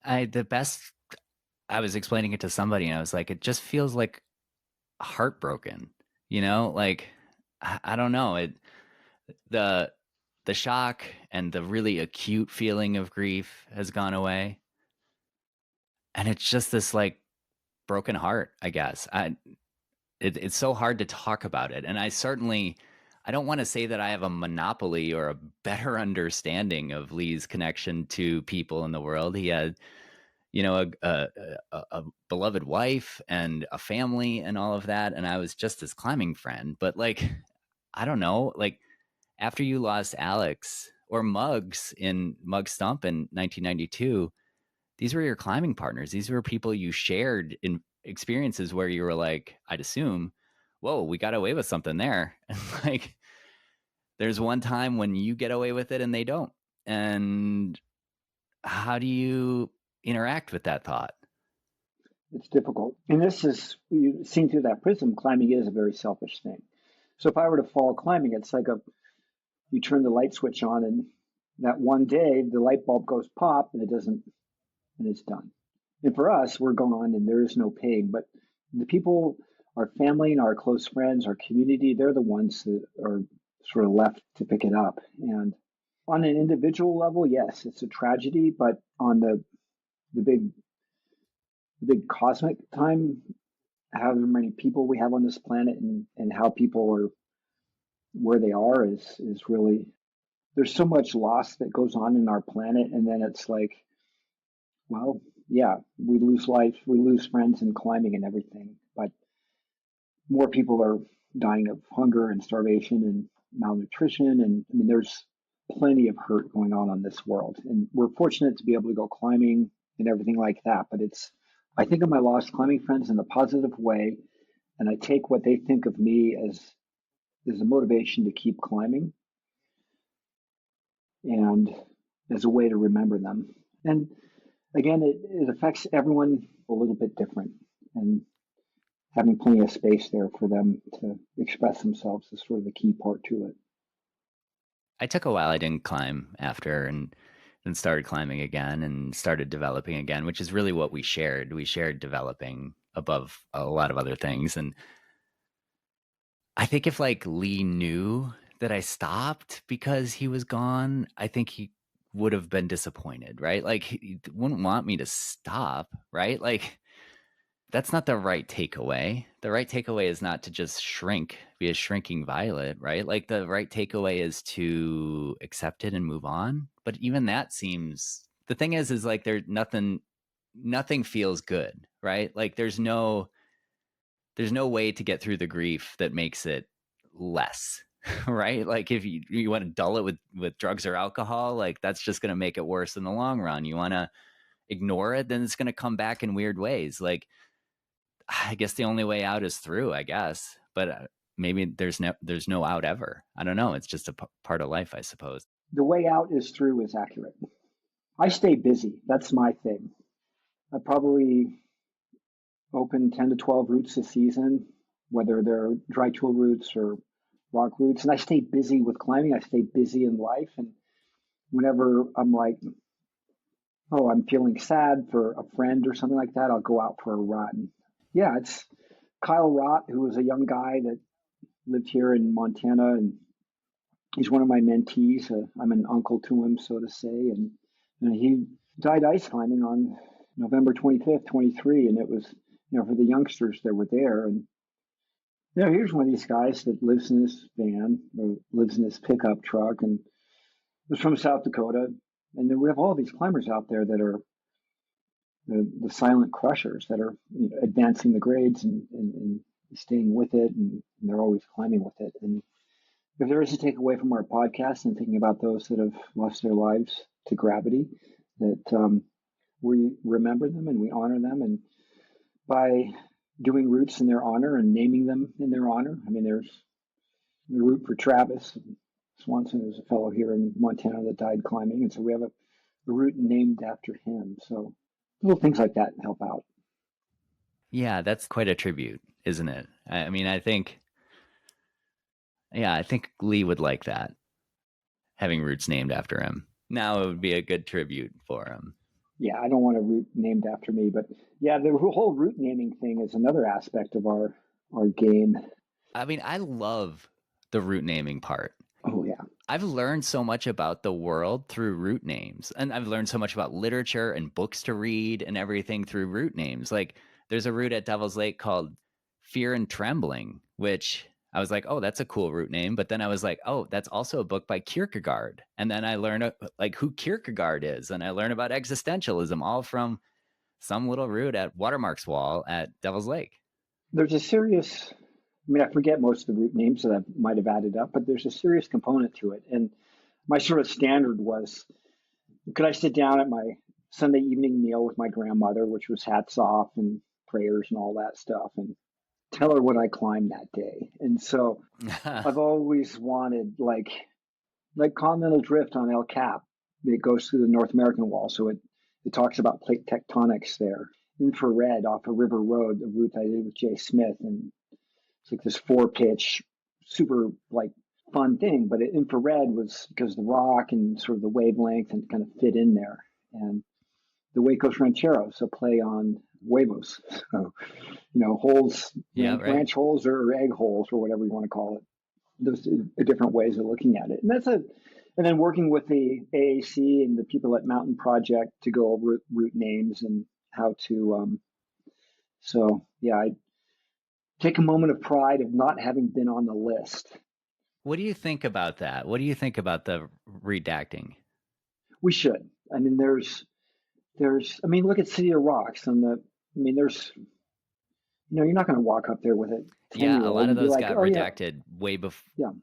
A: I was explaining it to somebody and I was like, it just feels like heartbroken, like I don't know. The the shock and the really acute feeling of grief has gone away. And it's just this like broken heart, I guess. It's so hard to talk about it. And I don't want to say that I have a monopoly or a better understanding of Lee's connection to people in the world. He had, a beloved wife and a family and all of that. And I was just his climbing friend. But like, I don't know, like after you lost Alex or Mug Stump in 1992, these were your climbing partners. These were people you shared in experiences where you were like, I'd assume, whoa, we got away with something there. And like, there's one time when you get away with it and they don't. And how do you interact with that thought?
B: It's difficult. And this is, you seen through that prism, climbing is a very selfish thing. So if I were to fall climbing, it's like you turn the light switch on and that one day the light bulb goes pop and it doesn't, and it's done. And for us, we're gone and there is no pain. But the people, our family and our close friends, our community, they're the ones that are sort of left to pick it up. And on an individual level, yes, it's a tragedy, but on the big cosmic time, however many people we have on this planet and how people are where they are is really, there's so much loss that goes on in our planet. And then it's like, well, yeah, we lose life, we lose friends in climbing and everything, but more people are dying of hunger and starvation and malnutrition. And I mean, there's plenty of hurt going on this world. And we're fortunate to be able to go climbing and everything like that. But I think of my lost climbing friends in a positive way. And I take what they think of me as a motivation to keep climbing and as a way to remember them. And again, it affects everyone a little bit different. And having plenty of space there for them to express themselves is sort of the key part to it.
A: I took a while. I didn't climb after and then started climbing again and started developing again, which is really what we shared. We shared developing above a lot of other things. And I think if like Lee knew that I stopped because he was gone, I think he would have been disappointed, right? Like he wouldn't want me to stop, right? Like that's not the right takeaway. The right takeaway is not to just shrink, be a shrinking violet, right? Like the right takeaway is to accept it and move on. But even that seems, the thing is like there's nothing feels good, right? Like there's no way to get through the grief that makes it less, right? Like if you want to dull it with drugs or alcohol, like that's just going to make it worse in the long run. You want to ignore it, then it's going to come back in weird ways. Like I guess the only way out is through, I guess. But maybe there's no out ever. I don't know. It's just a part of life, I suppose.
B: The way out is through is accurate. I stay busy. That's my thing. I probably open 10 to 12 routes a season, whether they're dry tool routes or rock routes. And I stay busy with climbing. I stay busy in life. And whenever I'm like, oh, I'm feeling sad for a friend or something like that, I'll go out for a run. Yeah, it's Kyle Rott, who was a young guy that lived here in Montana, and he's one of my mentees. I'm an uncle to him, so to say, and he died ice climbing on November 25th, 23, and it was, for the youngsters that were there. And here's one of these guys that lives in this van or lives in this pickup truck and was from South Dakota. And then we have all these climbers out there that are the silent crushers that are advancing the grades and staying with it, and they're always climbing with it. And if there is a takeaway from our podcast and thinking about those that have lost their lives to gravity, that we remember them and we honor them, and by doing routes in their honor and naming them in their honor. I mean, there's the route for Travis Swanson, who's a fellow here in Montana that died climbing, and so we have a route named after him. So little things like that help out.
A: Yeah, that's quite a tribute, isn't it? I mean, I think Lee would like that, having routes named after him. Now it would be a good tribute for him.
B: Yeah, I don't want a route named after me, but yeah, the whole route naming thing is another aspect of our game.
A: I mean, I love the route naming part.
B: Oh, yeah.
A: I've learned so much about the world through route names, and I've learned so much about literature and books to read and everything through route names. Like, there's a route at Devil's Lake called Fear and Trembling, which I was like, oh, that's a cool route name. But then I was like, oh, that's also a book by Kierkegaard. And then I learned like who Kierkegaard is, and I learned about existentialism, all from some little route at Watermark's Wall at Devil's Lake.
B: There's a serious, I forget most of the route names that I might have added up, but there's a serious component to it. And my sort of standard was, could I sit down at my Sunday evening meal with my grandmother, which was hats off and prayers and all that stuff, and tell her what I climbed that day. And so I've always wanted like continental drift on El Cap. It goes through the North American Wall, so it talks about plate tectonics there. Infrared off a river road, the route I did with Jay Smith, and it's like this 4-pitch, super like fun thing. But infrared was because the rock and sort of the wavelength and kind of fit in there. And the Huecos Rancheros, a play on huevos. So, holes, ranch holes or egg holes or whatever you want to call it. Those are different ways of looking at it. And then working with the AAC and the people at Mountain Project to go over route names and how to, I take a moment of pride of not having been on the list.
A: What do you think about that? What do you think about the redacting?
B: We should. Look at City of Rocks and there's, you're not going to walk up there with it.
A: Yeah, a lot of those got redacted way before.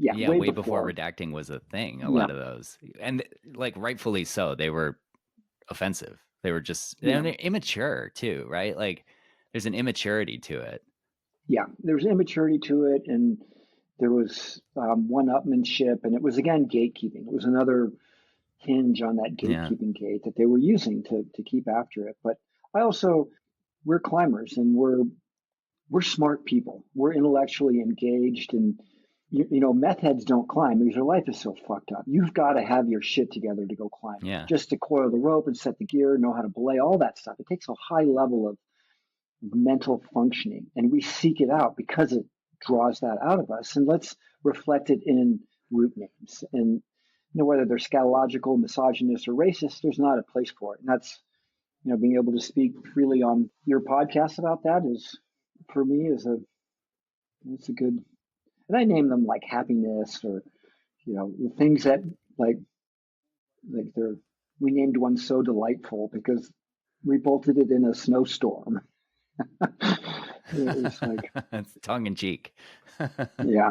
B: Yeah,
A: way before redacting was a thing. A lot of those, and like rightfully so, they were offensive. They were just and they're immature too, right? Like there's an immaturity to it.
B: Yeah, there's immaturity to it, and there was one-upmanship, and it was again gatekeeping. It was another hinge on that gatekeeping gate that they were using to keep after it. But we're climbers, and we're smart people. We're intellectually engaged, and meth heads don't climb because your life is so fucked up. You've got to have your shit together to go climb.
A: Yeah.
B: Just to coil the rope and set the gear, know how to belay, all that stuff. It takes a high level of mental functioning, and we seek it out because it draws that out of us. And let's reflect it in route names. And whether they're scatological, misogynist, or racist, there's not a place for it. And that's being able to speak freely on your podcast about that is, for me, it's a good. And I name them like happiness or the things that like they're. We named one So Delightful because we bolted it in a snowstorm. It's like
A: it's tongue in cheek.
B: Yeah.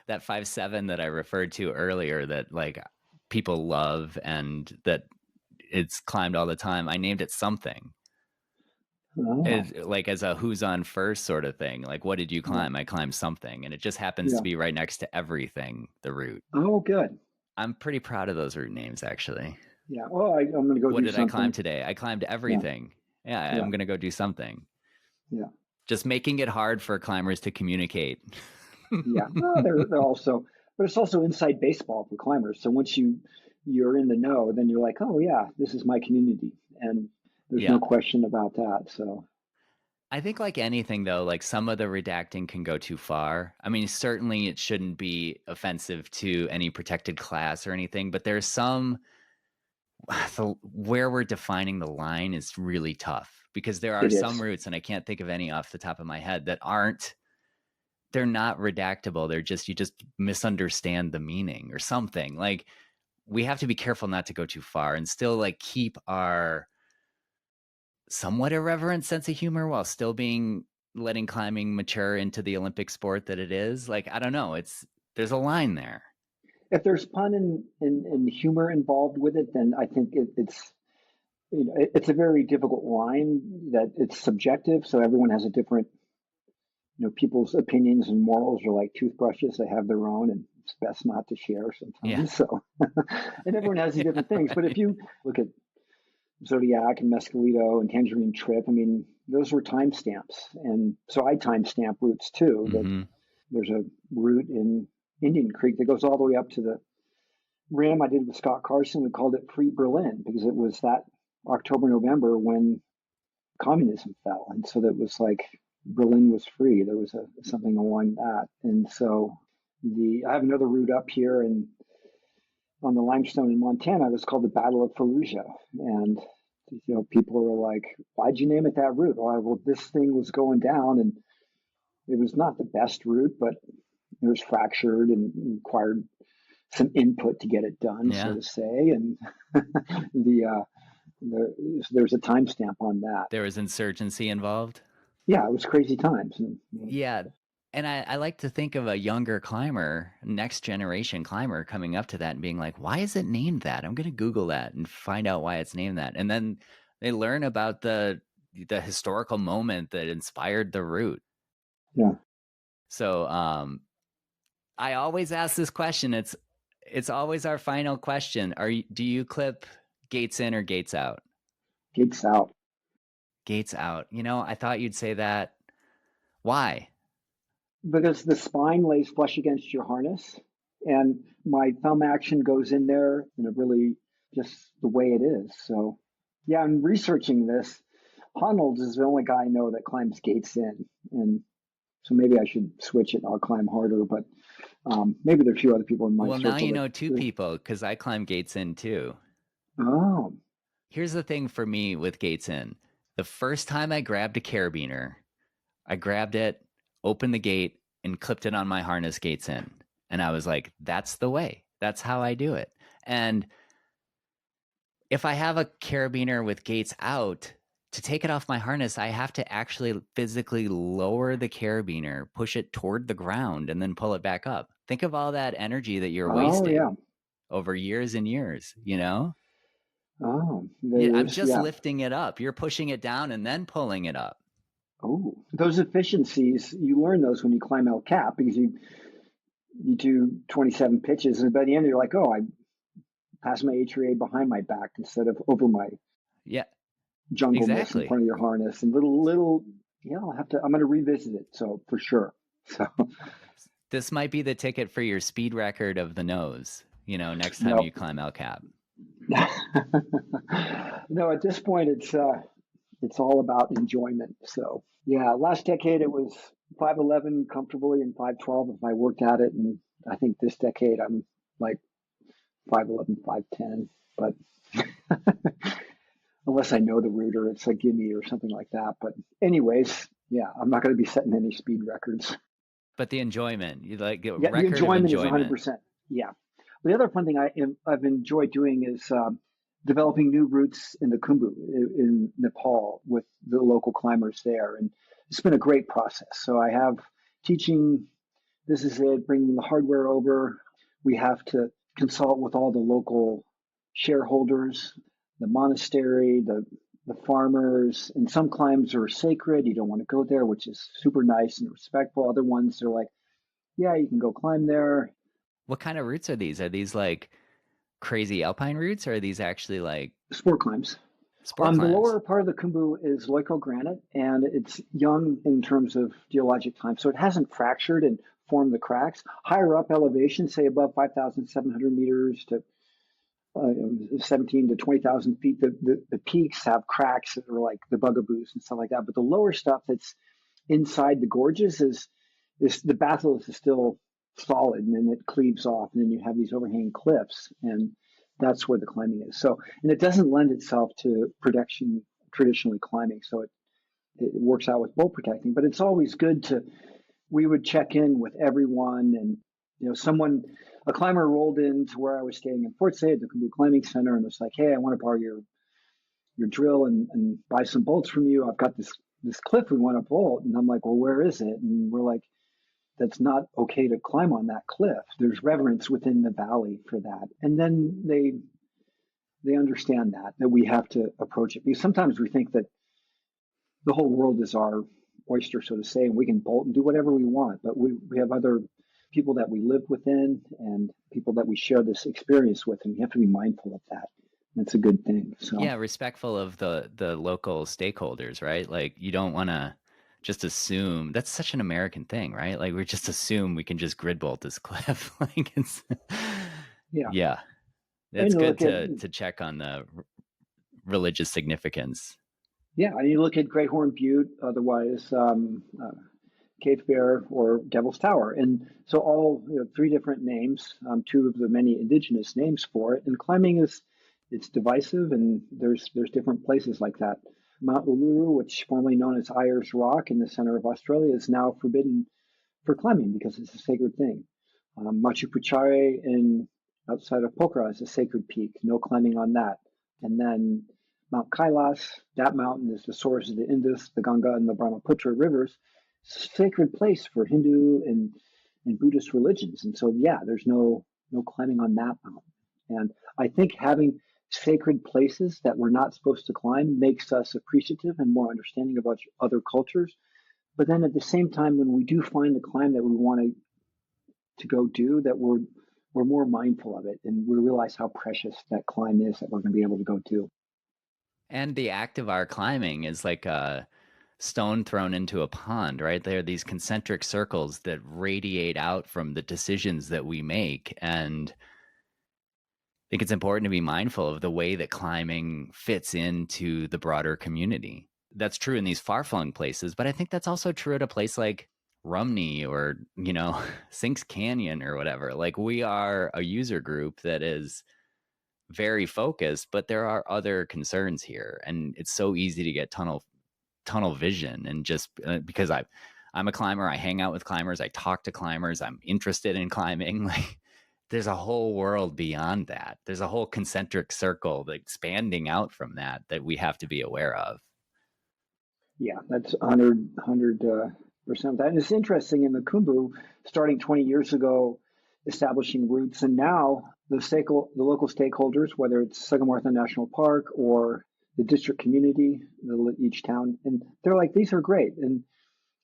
A: That 5.7 that I referred to earlier that like people love and that it's climbed all the time. I named it something. Like as a who's on first sort of thing. Like, what did you climb? I climbed something, and it just happens to be right next to everything, the route.
B: Oh, good.
A: I'm pretty proud of those route names, actually.
B: Yeah. Well, I'm going to go.
A: What did I climb today? I climbed everything. Yeah, I'm going to go do something.
B: Yeah.
A: Just making it hard for climbers to communicate.
B: Yeah. Well, they're also, but it's also inside baseball for climbers. So once you you're in the know, then you're like, oh yeah, this is my community, and there's
A: Yeah.
B: no question about that. So
A: I think like anything though, like some of the redacting can go too far. I mean, certainly it shouldn't be offensive to any protected class or anything, but there's some where we're defining the line is really tough because there are
B: it
A: some
B: is.
A: roots, and I can't think of any off the top of my head that aren't, they're not redactable. They're just, you just misunderstand the meaning or something. Like we have to be careful not to go too far and still like keep our somewhat irreverent sense of humor while still being letting climbing mature into the Olympic sport that it is. Like, I don't know. There's a line there.
B: If there's pun and humor involved with it, then I think it's it's a very difficult line that it's subjective. So everyone has a different, people's opinions and morals are like toothbrushes. They have their own, and it's best not to share
A: Yeah.
B: sometimes. So, and everyone has these
A: Yeah.
B: different things. But if you look at Zodiac and Mescalito and Tangerine Trip, I mean, those were timestamps. And so I timestamp routes too. That
A: Mm-hmm.
B: there's a route in Indian Creek that goes all the way up to the rim I did with Scott Carson. We called it Free Berlin because it was that October, November when communism fell. And so that was like Berlin was free. There was something along that. And so I have another route up here and on the limestone in Montana that's called the Battle of Fallujah. And people were like, "Why'd you name it that route?" Well, this thing was going down, and it was not the best route, but it was fractured and required some input to get it done, so
A: Yeah.
B: to say. And the there's a timestamp on that.
A: There was insurgency involved.
B: Yeah, it was crazy times. And
A: Yeah. And I like to think of a younger climber, next generation climber coming up to that and being like, why is it named that? I'm going to Google that and find out why it's named that. And then they learn about the historical moment that inspired the route.
B: yeah,
A: So I always ask this question. It's always our final question. Do you clip gates in or gates out?
B: gates out.
A: Gates out. I thought you'd say that. Why?
B: Because the spine lays flush against your harness, and my thumb action goes in there, and it really just the way it is. So, yeah, I'm researching this. Honnold is the only guy I know that climbs gates in, and so maybe I should switch it. I'll climb harder, but maybe there are a few other people in my
A: Well, now
B: circle
A: you
B: that.
A: know two people because I climb gates in too.
B: Oh,
A: Here's the thing for me with gates in. The first time I grabbed a carabiner, I grabbed it, opened the gate, and clipped it on my harness gates in. And I was like, that's the way. That's how I do it. And if I have a carabiner with gates out, to take it off my harness, I have to actually physically lower the carabiner, push it toward the ground, and then pull it back up. Think of all that energy that you're
B: oh yeah.
A: wasting over years and years.
B: Oh,
A: Yeah, I'm
B: there's
A: just
B: yeah.
A: lifting it up. You're pushing it down and then pulling it up.
B: Oh, those efficiencies you learn those when you climb El Cap because you do 27 pitches, and by the end you're like, oh, I passed my HRA behind my back instead of over my
A: Yeah,
B: jungle mist in
A: exactly.
B: front of your harness, and little. Yeah, I'm going to revisit it. So for sure. So
A: This might be the ticket for your speed record of the nose, next time
B: no,
A: you climb El Cap.
B: no. At this point, it's all about enjoyment. So yeah, last decade it was 5'11" comfortably and 5'12" if I worked at it, and I think this decade I'm like 5'11", 5'10", but unless I know the route or it's a gimme or something like that. But anyways, yeah, I'm not going to be setting any speed records.
A: But the enjoyment, you like a
B: Yeah, the
A: record of
B: enjoyment is
A: enjoyment.
B: 100%. Yeah. The other fun thing I've enjoyed doing is developing new routes in the Khumbu in Nepal with the local climbers there. And it's been a great process. So I have teaching, this is it, bringing the hardware over. We have to consult with all the local shareholders, the monastery, the farmers, and some climbs are sacred. You don't want to go there, which is super nice and respectful. Other ones are like, yeah, you can go climb there.
A: What kind of routes are these? Are these like crazy alpine routes, or are these actually like
B: Sport climbs.
A: sport
B: The
A: climbs?
B: lower part of the Khumbu is Loico granite, and it's young in terms of geologic time, so it hasn't fractured and formed the cracks. Higher up elevation, say above 5,700 meters to 17 to 20,000 feet. The peaks have cracks that are like the bugaboos and stuff like that. But the lower stuff that's inside the gorges is the basalt is still solid, and then it cleaves off, and then you have these overhanging cliffs, and that's where the climbing is. So, and it doesn't lend itself to production traditionally climbing, so it works out with bolt protecting. But it's always good to we would check in with everyone, and a climber rolled into where I was staying in Fort Say at the Kumbu Climbing Center, and was like, "Hey, I want to borrow your drill and buy some bolts from you. I've got this cliff we want to bolt." And I'm like, "Well, where is it?" And we're like, "That's not okay to climb on that cliff. There's reverence within the valley for that." And then they understand that we have to approach it, because sometimes we think that the whole world is our oyster, so to say, and we can bolt and do whatever we want. But we have other people that we live within and people that we share this experience with, and we have to be mindful of that. That's a good thing. So
A: Yeah, respectful of the local stakeholders, right? Like you don't want to just assume that's such an American thing, right? Like we just assume we can just grid bolt this cliff. Like it's
B: yeah,
A: yeah, it's
B: and
A: good
B: look at
A: to check on the religious significance.
B: yeah, and you look at Great Horn Butte, otherwise Cave Bear or Devil's Tower, and so all three different names, two of the many indigenous names for it. And climbing is it's divisive, and there's different places like that. Mount Uluru, which formerly known as Ayers Rock in the center of Australia, is now forbidden for climbing because it's a sacred thing. Machu Picchu in outside of Pokhara is a sacred peak. No climbing on that. And then Mount Kailas, that mountain is the source of the Indus, the Ganga, and the Brahmaputra rivers. Sacred place for Hindu and Buddhist religions. And so, yeah, there's no climbing on that mountain. And I think having sacred places that we're not supposed to climb makes us appreciative and more understanding about other cultures. But then at the same time, when we do find a climb that we want to go do, that we're more mindful of it, and we realize how precious that climb is that we're going to be able to go do.
A: And the act of our climbing is like a stone thrown into a pond, right? There are these concentric circles that radiate out from the decisions that we make. And I think it's important to be mindful of the way that climbing fits into the broader community. That's true in these far-flung places, but I think that's also true at a place like Rumney or, Sinks Canyon or whatever. Like we are a user group that is very focused, but there are other concerns here. And it's so easy to get tunnel vision and just because I'm a climber, I hang out with climbers, I talk to climbers, I'm interested in climbing. Like there's a whole world beyond that. There's a whole concentric circle expanding out from that we have to be aware of.
B: Yeah, that's 100% of that. And it's interesting in the Kumbu, starting 20 years ago, establishing routes, and now the local stakeholders, whether it's Sagamartha National Park or the district community, each town, and they're like, these are great, and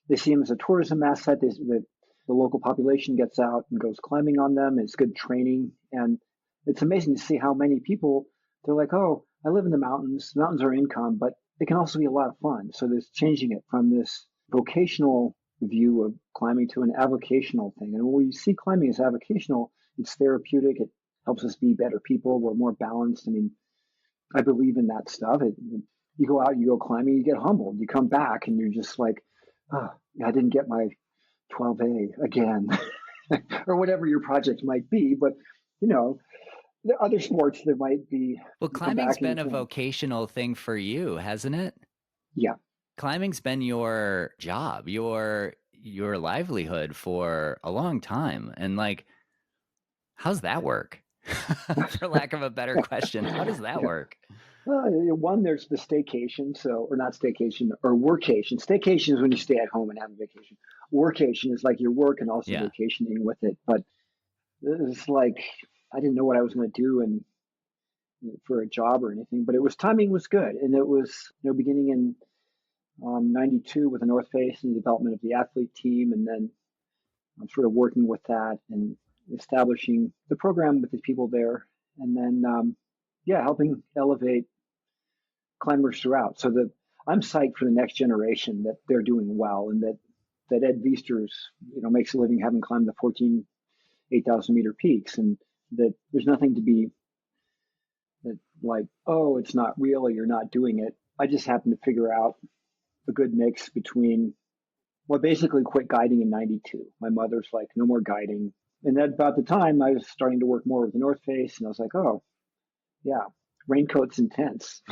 B: they see them as a tourism asset. The local population gets out and goes climbing on them. It's good training, and it's amazing to see how many people they're like, oh, I live in the mountains. The mountains are income, but they can also be a lot of fun. So there's changing it from this vocational view of climbing to an avocational thing. And when we see climbing as avocational, it's therapeutic. It helps us be better people. We're more balanced. I mean, I believe in that stuff. You go out, you go climbing, you get humbled. You come back and you're just like, oh, I didn't get my 12A again, or whatever your project might be. But, the other sports there might be,
A: Well,
B: you come
A: climbing's
B: back and
A: been
B: you
A: a
B: think,
A: vocational thing for you, hasn't it?
B: yeah,
A: Climbing's been your job, your livelihood for a long time. And like, how's that work? For lack of a better question, how does that
B: yeah.
A: work?
B: Well, one, there's the staycation, or not staycation, or workation. Staycation is when you stay at home and have a vacation. Workation is like your work and also
A: Yeah.
B: vacationing with it. But it's like I didn't know what I was going to do and for a job or anything, but timing was good, and it was beginning in '92 with the North Face and the development of the athlete team, and then I'm sort of working with that and establishing the program with the people there, and then yeah, helping elevate climbers throughout. So that I'm psyched for the next generation that they're doing well, and that Ed Viesters makes a living having climbed the 14 8,000 meter peaks, and that there's nothing to be that like, oh, it's not real or you're not doing it. I just happened to figure out a good mix between, well, basically quit guiding in 92. My mother's like, no more guiding. And at about the time I was starting to work more with the North Face, and I was like, oh, yeah, raincoat's intense.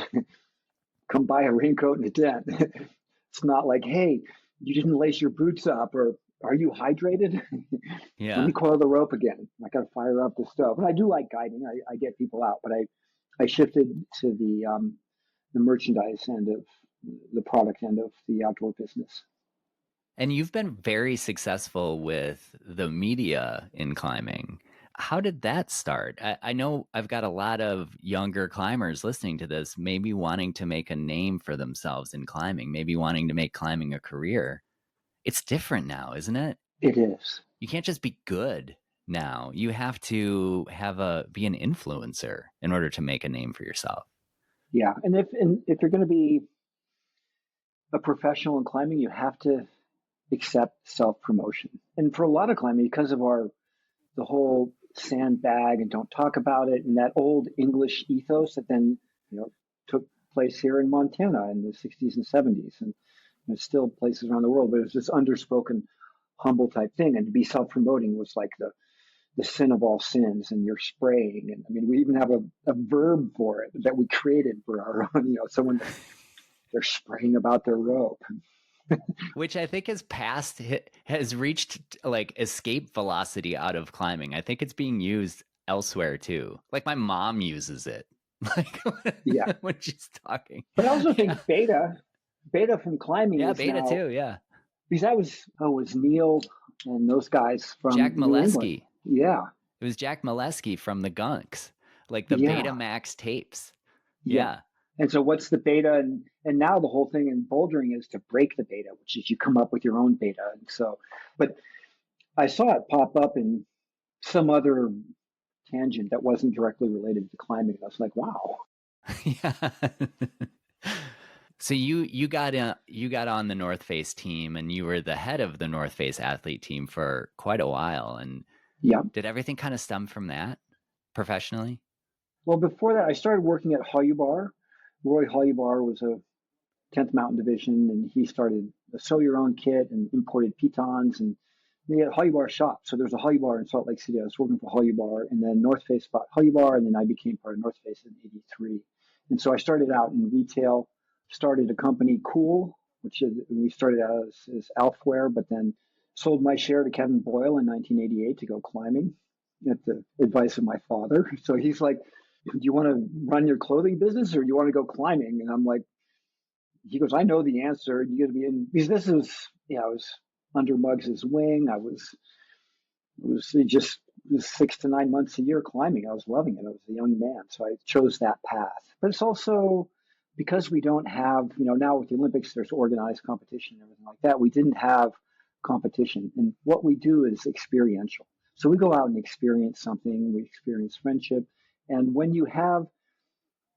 B: Come buy a raincoat in a tent. It's not like, hey, you didn't lace your boots up, or are you hydrated? Let
A: Yeah.
B: me coil the rope again. I got to fire up the stove. And I do like guiding. I get people out, but I shifted to the merchandise end of the product end of the outdoor business.
A: And you've been very successful with the media in climbing. How did that start? I know I've got a lot of younger climbers listening to this, maybe wanting to make a name for themselves in climbing, maybe wanting to make climbing a career. It's different now, isn't it?
B: It is.
A: You can't just be good now. You have to be an influencer in order to make a name for yourself.
B: Yeah. And if you're going to be a professional in climbing, you have to accept self promotion. And for a lot of climbing, because of the whole sandbag and don't talk about it, and that old English ethos that then took place here in Montana in the 60s and 70s, and there's still places around the world, but it's this underspoken, humble type thing. And to be self promoting was like the sin of all sins, and you're spraying. And I mean, we even have a verb for it that we created for our own, someone they're spraying about their rope.
A: Which I think has reached like escape velocity out of climbing. I think it's being used elsewhere too. Like my mom uses it, like
B: Yeah.
A: when she's talking.
B: But I also
A: Yeah,
B: think beta from climbing
A: yeah,
B: is
A: beta
B: now,
A: too. Yeah,
B: because that was Neil and those guys from
A: Jack
B: New England.
A: Molesky.
B: Yeah.
A: It was Jack Molesky from the Gunks, like the
B: Yeah.
A: Betamax tapes.
B: Yeah.
A: Yeah.
B: And so what's the beta? And now the whole thing in bouldering is to break the beta, which is you come up with your own beta. And so, but I saw it pop up in some other tangent that wasn't directly related to climbing. And I was like, wow.
A: Yeah. So you got on the North Face team, and you were the head of the North Face athlete team for quite a while. And
B: Yeah.
A: did everything kind of stem from that professionally?
B: Well, before that, I started working at Holubar. Roy Holubar was a 10th Mountain Division, and he started a sew your own kit and imported pitons. And they had Holubar shop. So there's a Holubar in Salt Lake City. I was working for Holubar, and then North Face bought Holubar, and then I became part of North Face in '83. And so I started out in retail, started a company, Cool, which is, we started out as Alfwear, but then sold my share to Kevin Boyle in 1988 to go climbing at the advice of my father. So he's like, do you want to run your clothing business or do you want to go climbing? And I'm like, he goes, I know the answer. You got to be in, because this is, I was under Muggs's wing. It was just it was 6 to 9 months a year climbing. I was loving it. I was a young man. So I chose that path. But it's also because we don't have, now with the Olympics, there's organized competition and everything like that. We didn't have competition. And what we do is experiential. So we go out and experience something, we experience friendship. And when you have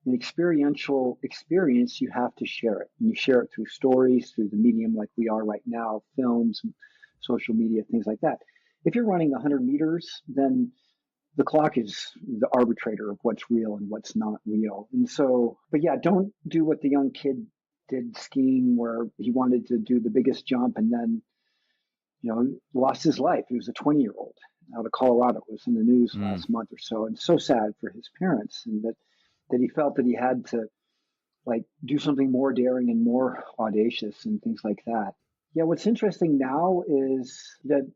B: an experiential experience, you have to share it. And you share it through stories, through the medium like we are right now, films, social media, things like that. If you're running 100 meters, then the clock is the arbitrator of what's real and what's not real. And so, but yeah, don't do what the young kid did skiing where he wanted to do the biggest jump and then, lost his life. He was a 20-year-old out of Colorado. It was in the news last month or so. And so sad for his parents, and that he felt that he had to like do something more daring and more audacious and things like that. Yeah, what's interesting now is that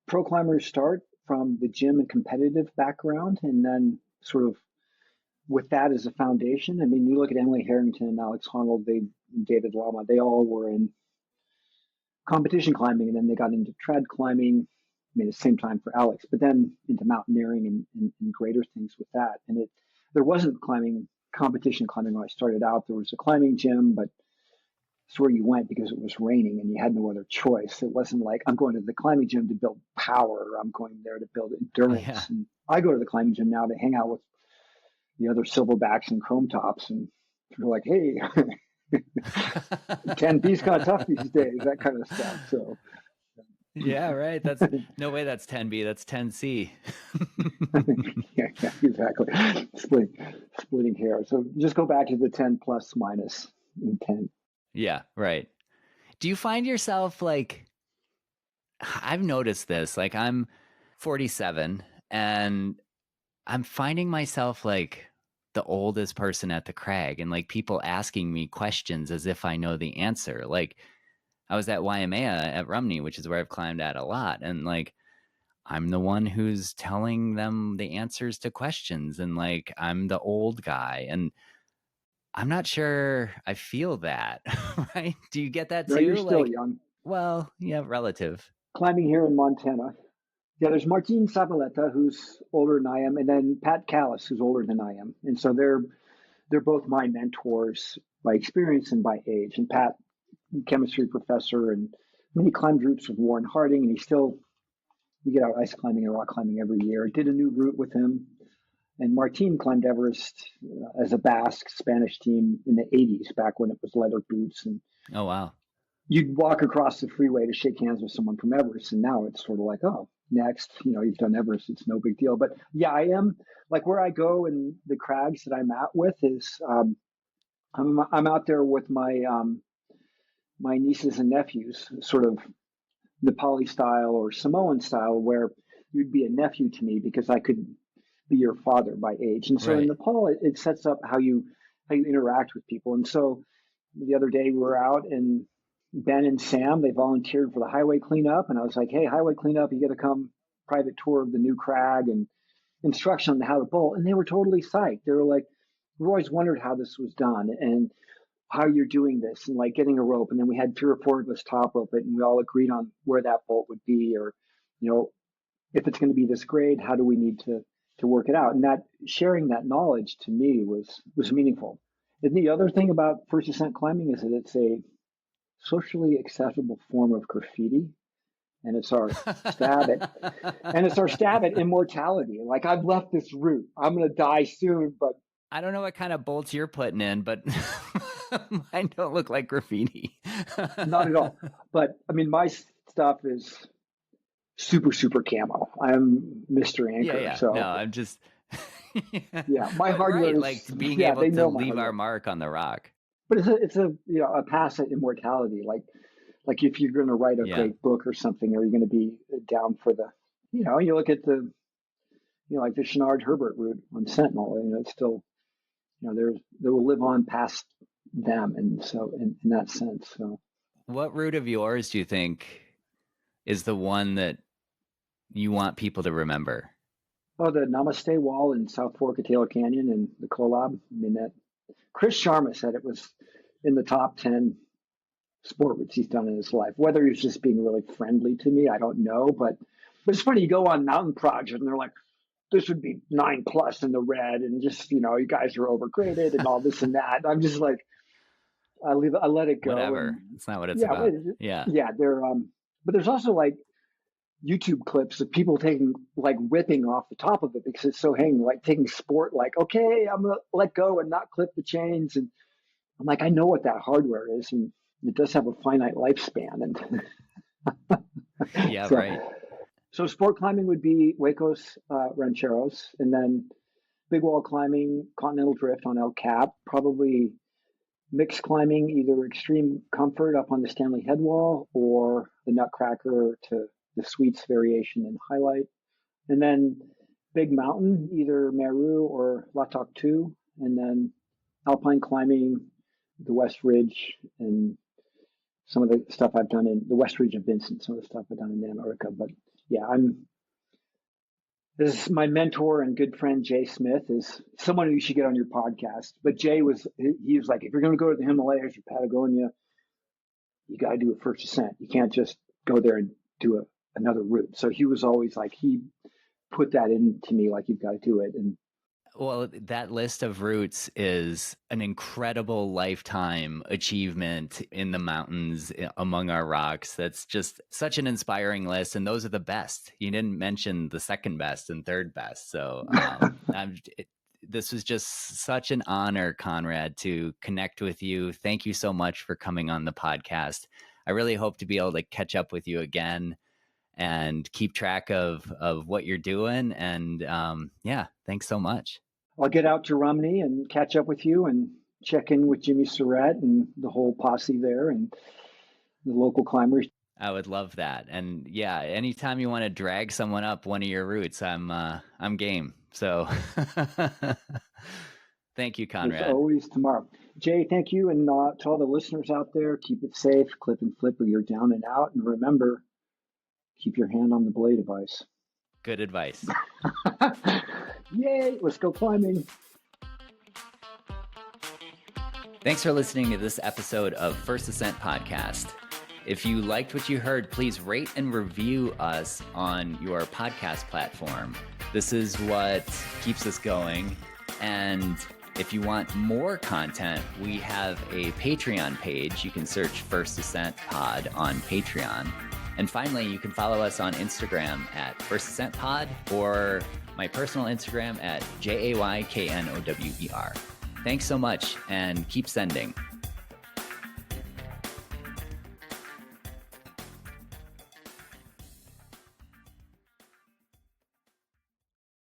B: pro climbers start from the gym and competitive background, and then sort of with that as a foundation. I mean, you look at Emily Harrington and Alex Honnold, David Lama, they all were in competition climbing, and then they got into trad climbing. I mean, at the same time for Alex, but then into mountaineering and greater things with that. And there wasn't competition climbing when I started out. There was a climbing gym, but it's where you went because it was raining and you had no other choice. It wasn't like I'm going to the climbing gym to build power. I'm going there to build
A: Yeah.
B: endurance. And I go to the climbing gym now to hang out with the other silverbacks and chrome tops, and they're like, hey, 10B's kind of tough these days, that kind of stuff. So
A: Yeah, right. That's no way that's 10B, that's 10C.
B: yeah, exactly. Split splitting hairs. So just go back to the 10 plus minus 10.
A: Yeah, right. Do you find yourself like, I've noticed this, like I'm 47 and I'm finding myself like the oldest person at the crag and like people asking me questions as if I know the answer. Like I was at Waimea at Rumney, which is where I've climbed at a lot. And like, I'm the one who's telling them the answers to questions. And like, I'm the old guy. And I'm not sure I feel that, right? Do you get that
B: No, you're
A: too?
B: still
A: Like,
B: young.
A: well, yeah, relative.
B: Climbing here in Montana. Yeah, there's Martin Zabaleta, who's older than I am, and then Pat Callis, who's older than I am. And so they're both my mentors by experience and by age. And Pat, chemistry professor, and I mean, he climbed routes with Warren Harding, and we get out ice climbing and rock climbing every year. I did a new route with him. And Martin climbed Everest as a Basque Spanish team in the 80s, back when it was leather boots. And
A: Oh, wow.
B: you'd walk across the freeway to shake hands with someone from Everest. And now it's sort of like, oh, next, you've done Everest. It's no big deal. But yeah, I am like where I go and the crags that I'm at with is I'm out there with my nieces and nephews, sort of Nepali style or Samoan style, where you'd be a nephew to me because I could be your father by age. And so in
A: Right.
B: Nepal, it sets up how you interact with people. And so the other day we were out and Ben and Sam, they volunteered for the highway cleanup. And I was like, hey, highway cleanup, you got to come private tour of the new crag and instruction on how to bowl. And they were totally psyched. They were like, we've always wondered how this was done and how you're doing this and like getting a rope. And then we had 3 or 4 of us top rope it and we all agreed on where that bolt would be or, if it's going to be this grade, how do we need to work it out? And that sharing that knowledge to me was meaningful. And the other thing about first ascent climbing is that it's a socially acceptable form of graffiti, and it's our stab at immortality. Like I've left this route, I'm going to die soon, but
A: I don't know what kind of bolts you're putting in, but mine don't look like graffiti.
B: not at all. But I mean, my stuff is super super camo. I'm Mr. Anker,
A: Yeah.
B: so
A: No, I'm just.
B: yeah, my
A: But
B: hardware
A: right,
B: is
A: like being
B: yeah,
A: able
B: they
A: to
B: know my
A: leave our
B: hardware.
A: mark on the rock.
B: But it's a a pass at immortality. Like if you're going to write a
A: Yeah.
B: great book or something, or you're going to be down for the you look at the like the Chenard Herbert route on Sentinel. It's still there will live on past them, and so in that sense. So
A: What route of yours do you think is the one that you want people to remember?
B: the Namaste Wall in South Fork of Taylor Canyon and the Collab. I mean that Chris Sharma said it was in the top 10 sport routes he's done in his life. Whether he's just being really friendly to me, I don't know. But it's funny, you go on Mountain Project and they're like, this would be 9+ in the red, and just you guys are overgraded and all this and that. I'm just like, I let it go, and
A: Whatever. It's not what it's
B: yeah,
A: about. Yeah.
B: yeah, they're but there's also like YouTube clips of people taking like whipping off the top of it because it's so hanging, like taking sport, like okay, I'm gonna let go and not clip the chains, and I'm like, I know what that hardware is, and it does have a finite lifespan, and
A: Yeah,
B: so
A: right.
B: so sport climbing would be Huecos Rancheros, and then big wall climbing, continental drift on El Cap, probably mixed climbing, either extreme comfort up on the Stanley Head Wall or the Nutcracker to the Sweets variation and highlight. And then big mountain, either Meru or Latok 2, and then alpine climbing, the West Ridge, and some of the stuff I've done in the West Ridge of Vincent, some of the stuff I've done in Antarctica. But yeah, this is my mentor and good friend Jay Smith is someone who you should get on your podcast. But he was like, if you're going to go to the Himalayas or Patagonia, you got to do a first ascent. You can't just go there and do another route. So he was always like, he put that into me, like you've got to do it. And
A: Well, that list of routes is an incredible lifetime achievement in the mountains among our rocks. That's just such an inspiring list. And those are the best. You didn't mention the second best and third best. So this was just such an honor, Conrad, to connect with you. Thank you so much for coming on the podcast. I really hope to be able to catch up with you again and keep track of what you're doing. And yeah, thanks so much.
B: I'll get out to Romney and catch up with you and check in with Jimmy Surratt and the whole posse there and the local climbers.
A: I would love that. And yeah, anytime you want to drag someone up one of your routes, I'm game. So thank you,
B: It's
A: Conrad.
B: always tomorrow. Jay, thank you. And to all the listeners out there, keep it safe, clip and flip or you're down and out. And remember, keep your hand on the blade of ice.
A: Good advice.
B: Yay, let's go climbing.
A: Thanks for listening to this episode of First Ascent Podcast. If you liked what you heard, please rate and review us on your podcast platform. This is what keeps us going. And if you want more content, we have a Patreon page. You can search First Ascent Pod on Patreon. And finally, you can follow us on Instagram at First Ascent Pod or my personal Instagram at JAYKNOWER. Thanks so much and keep sending.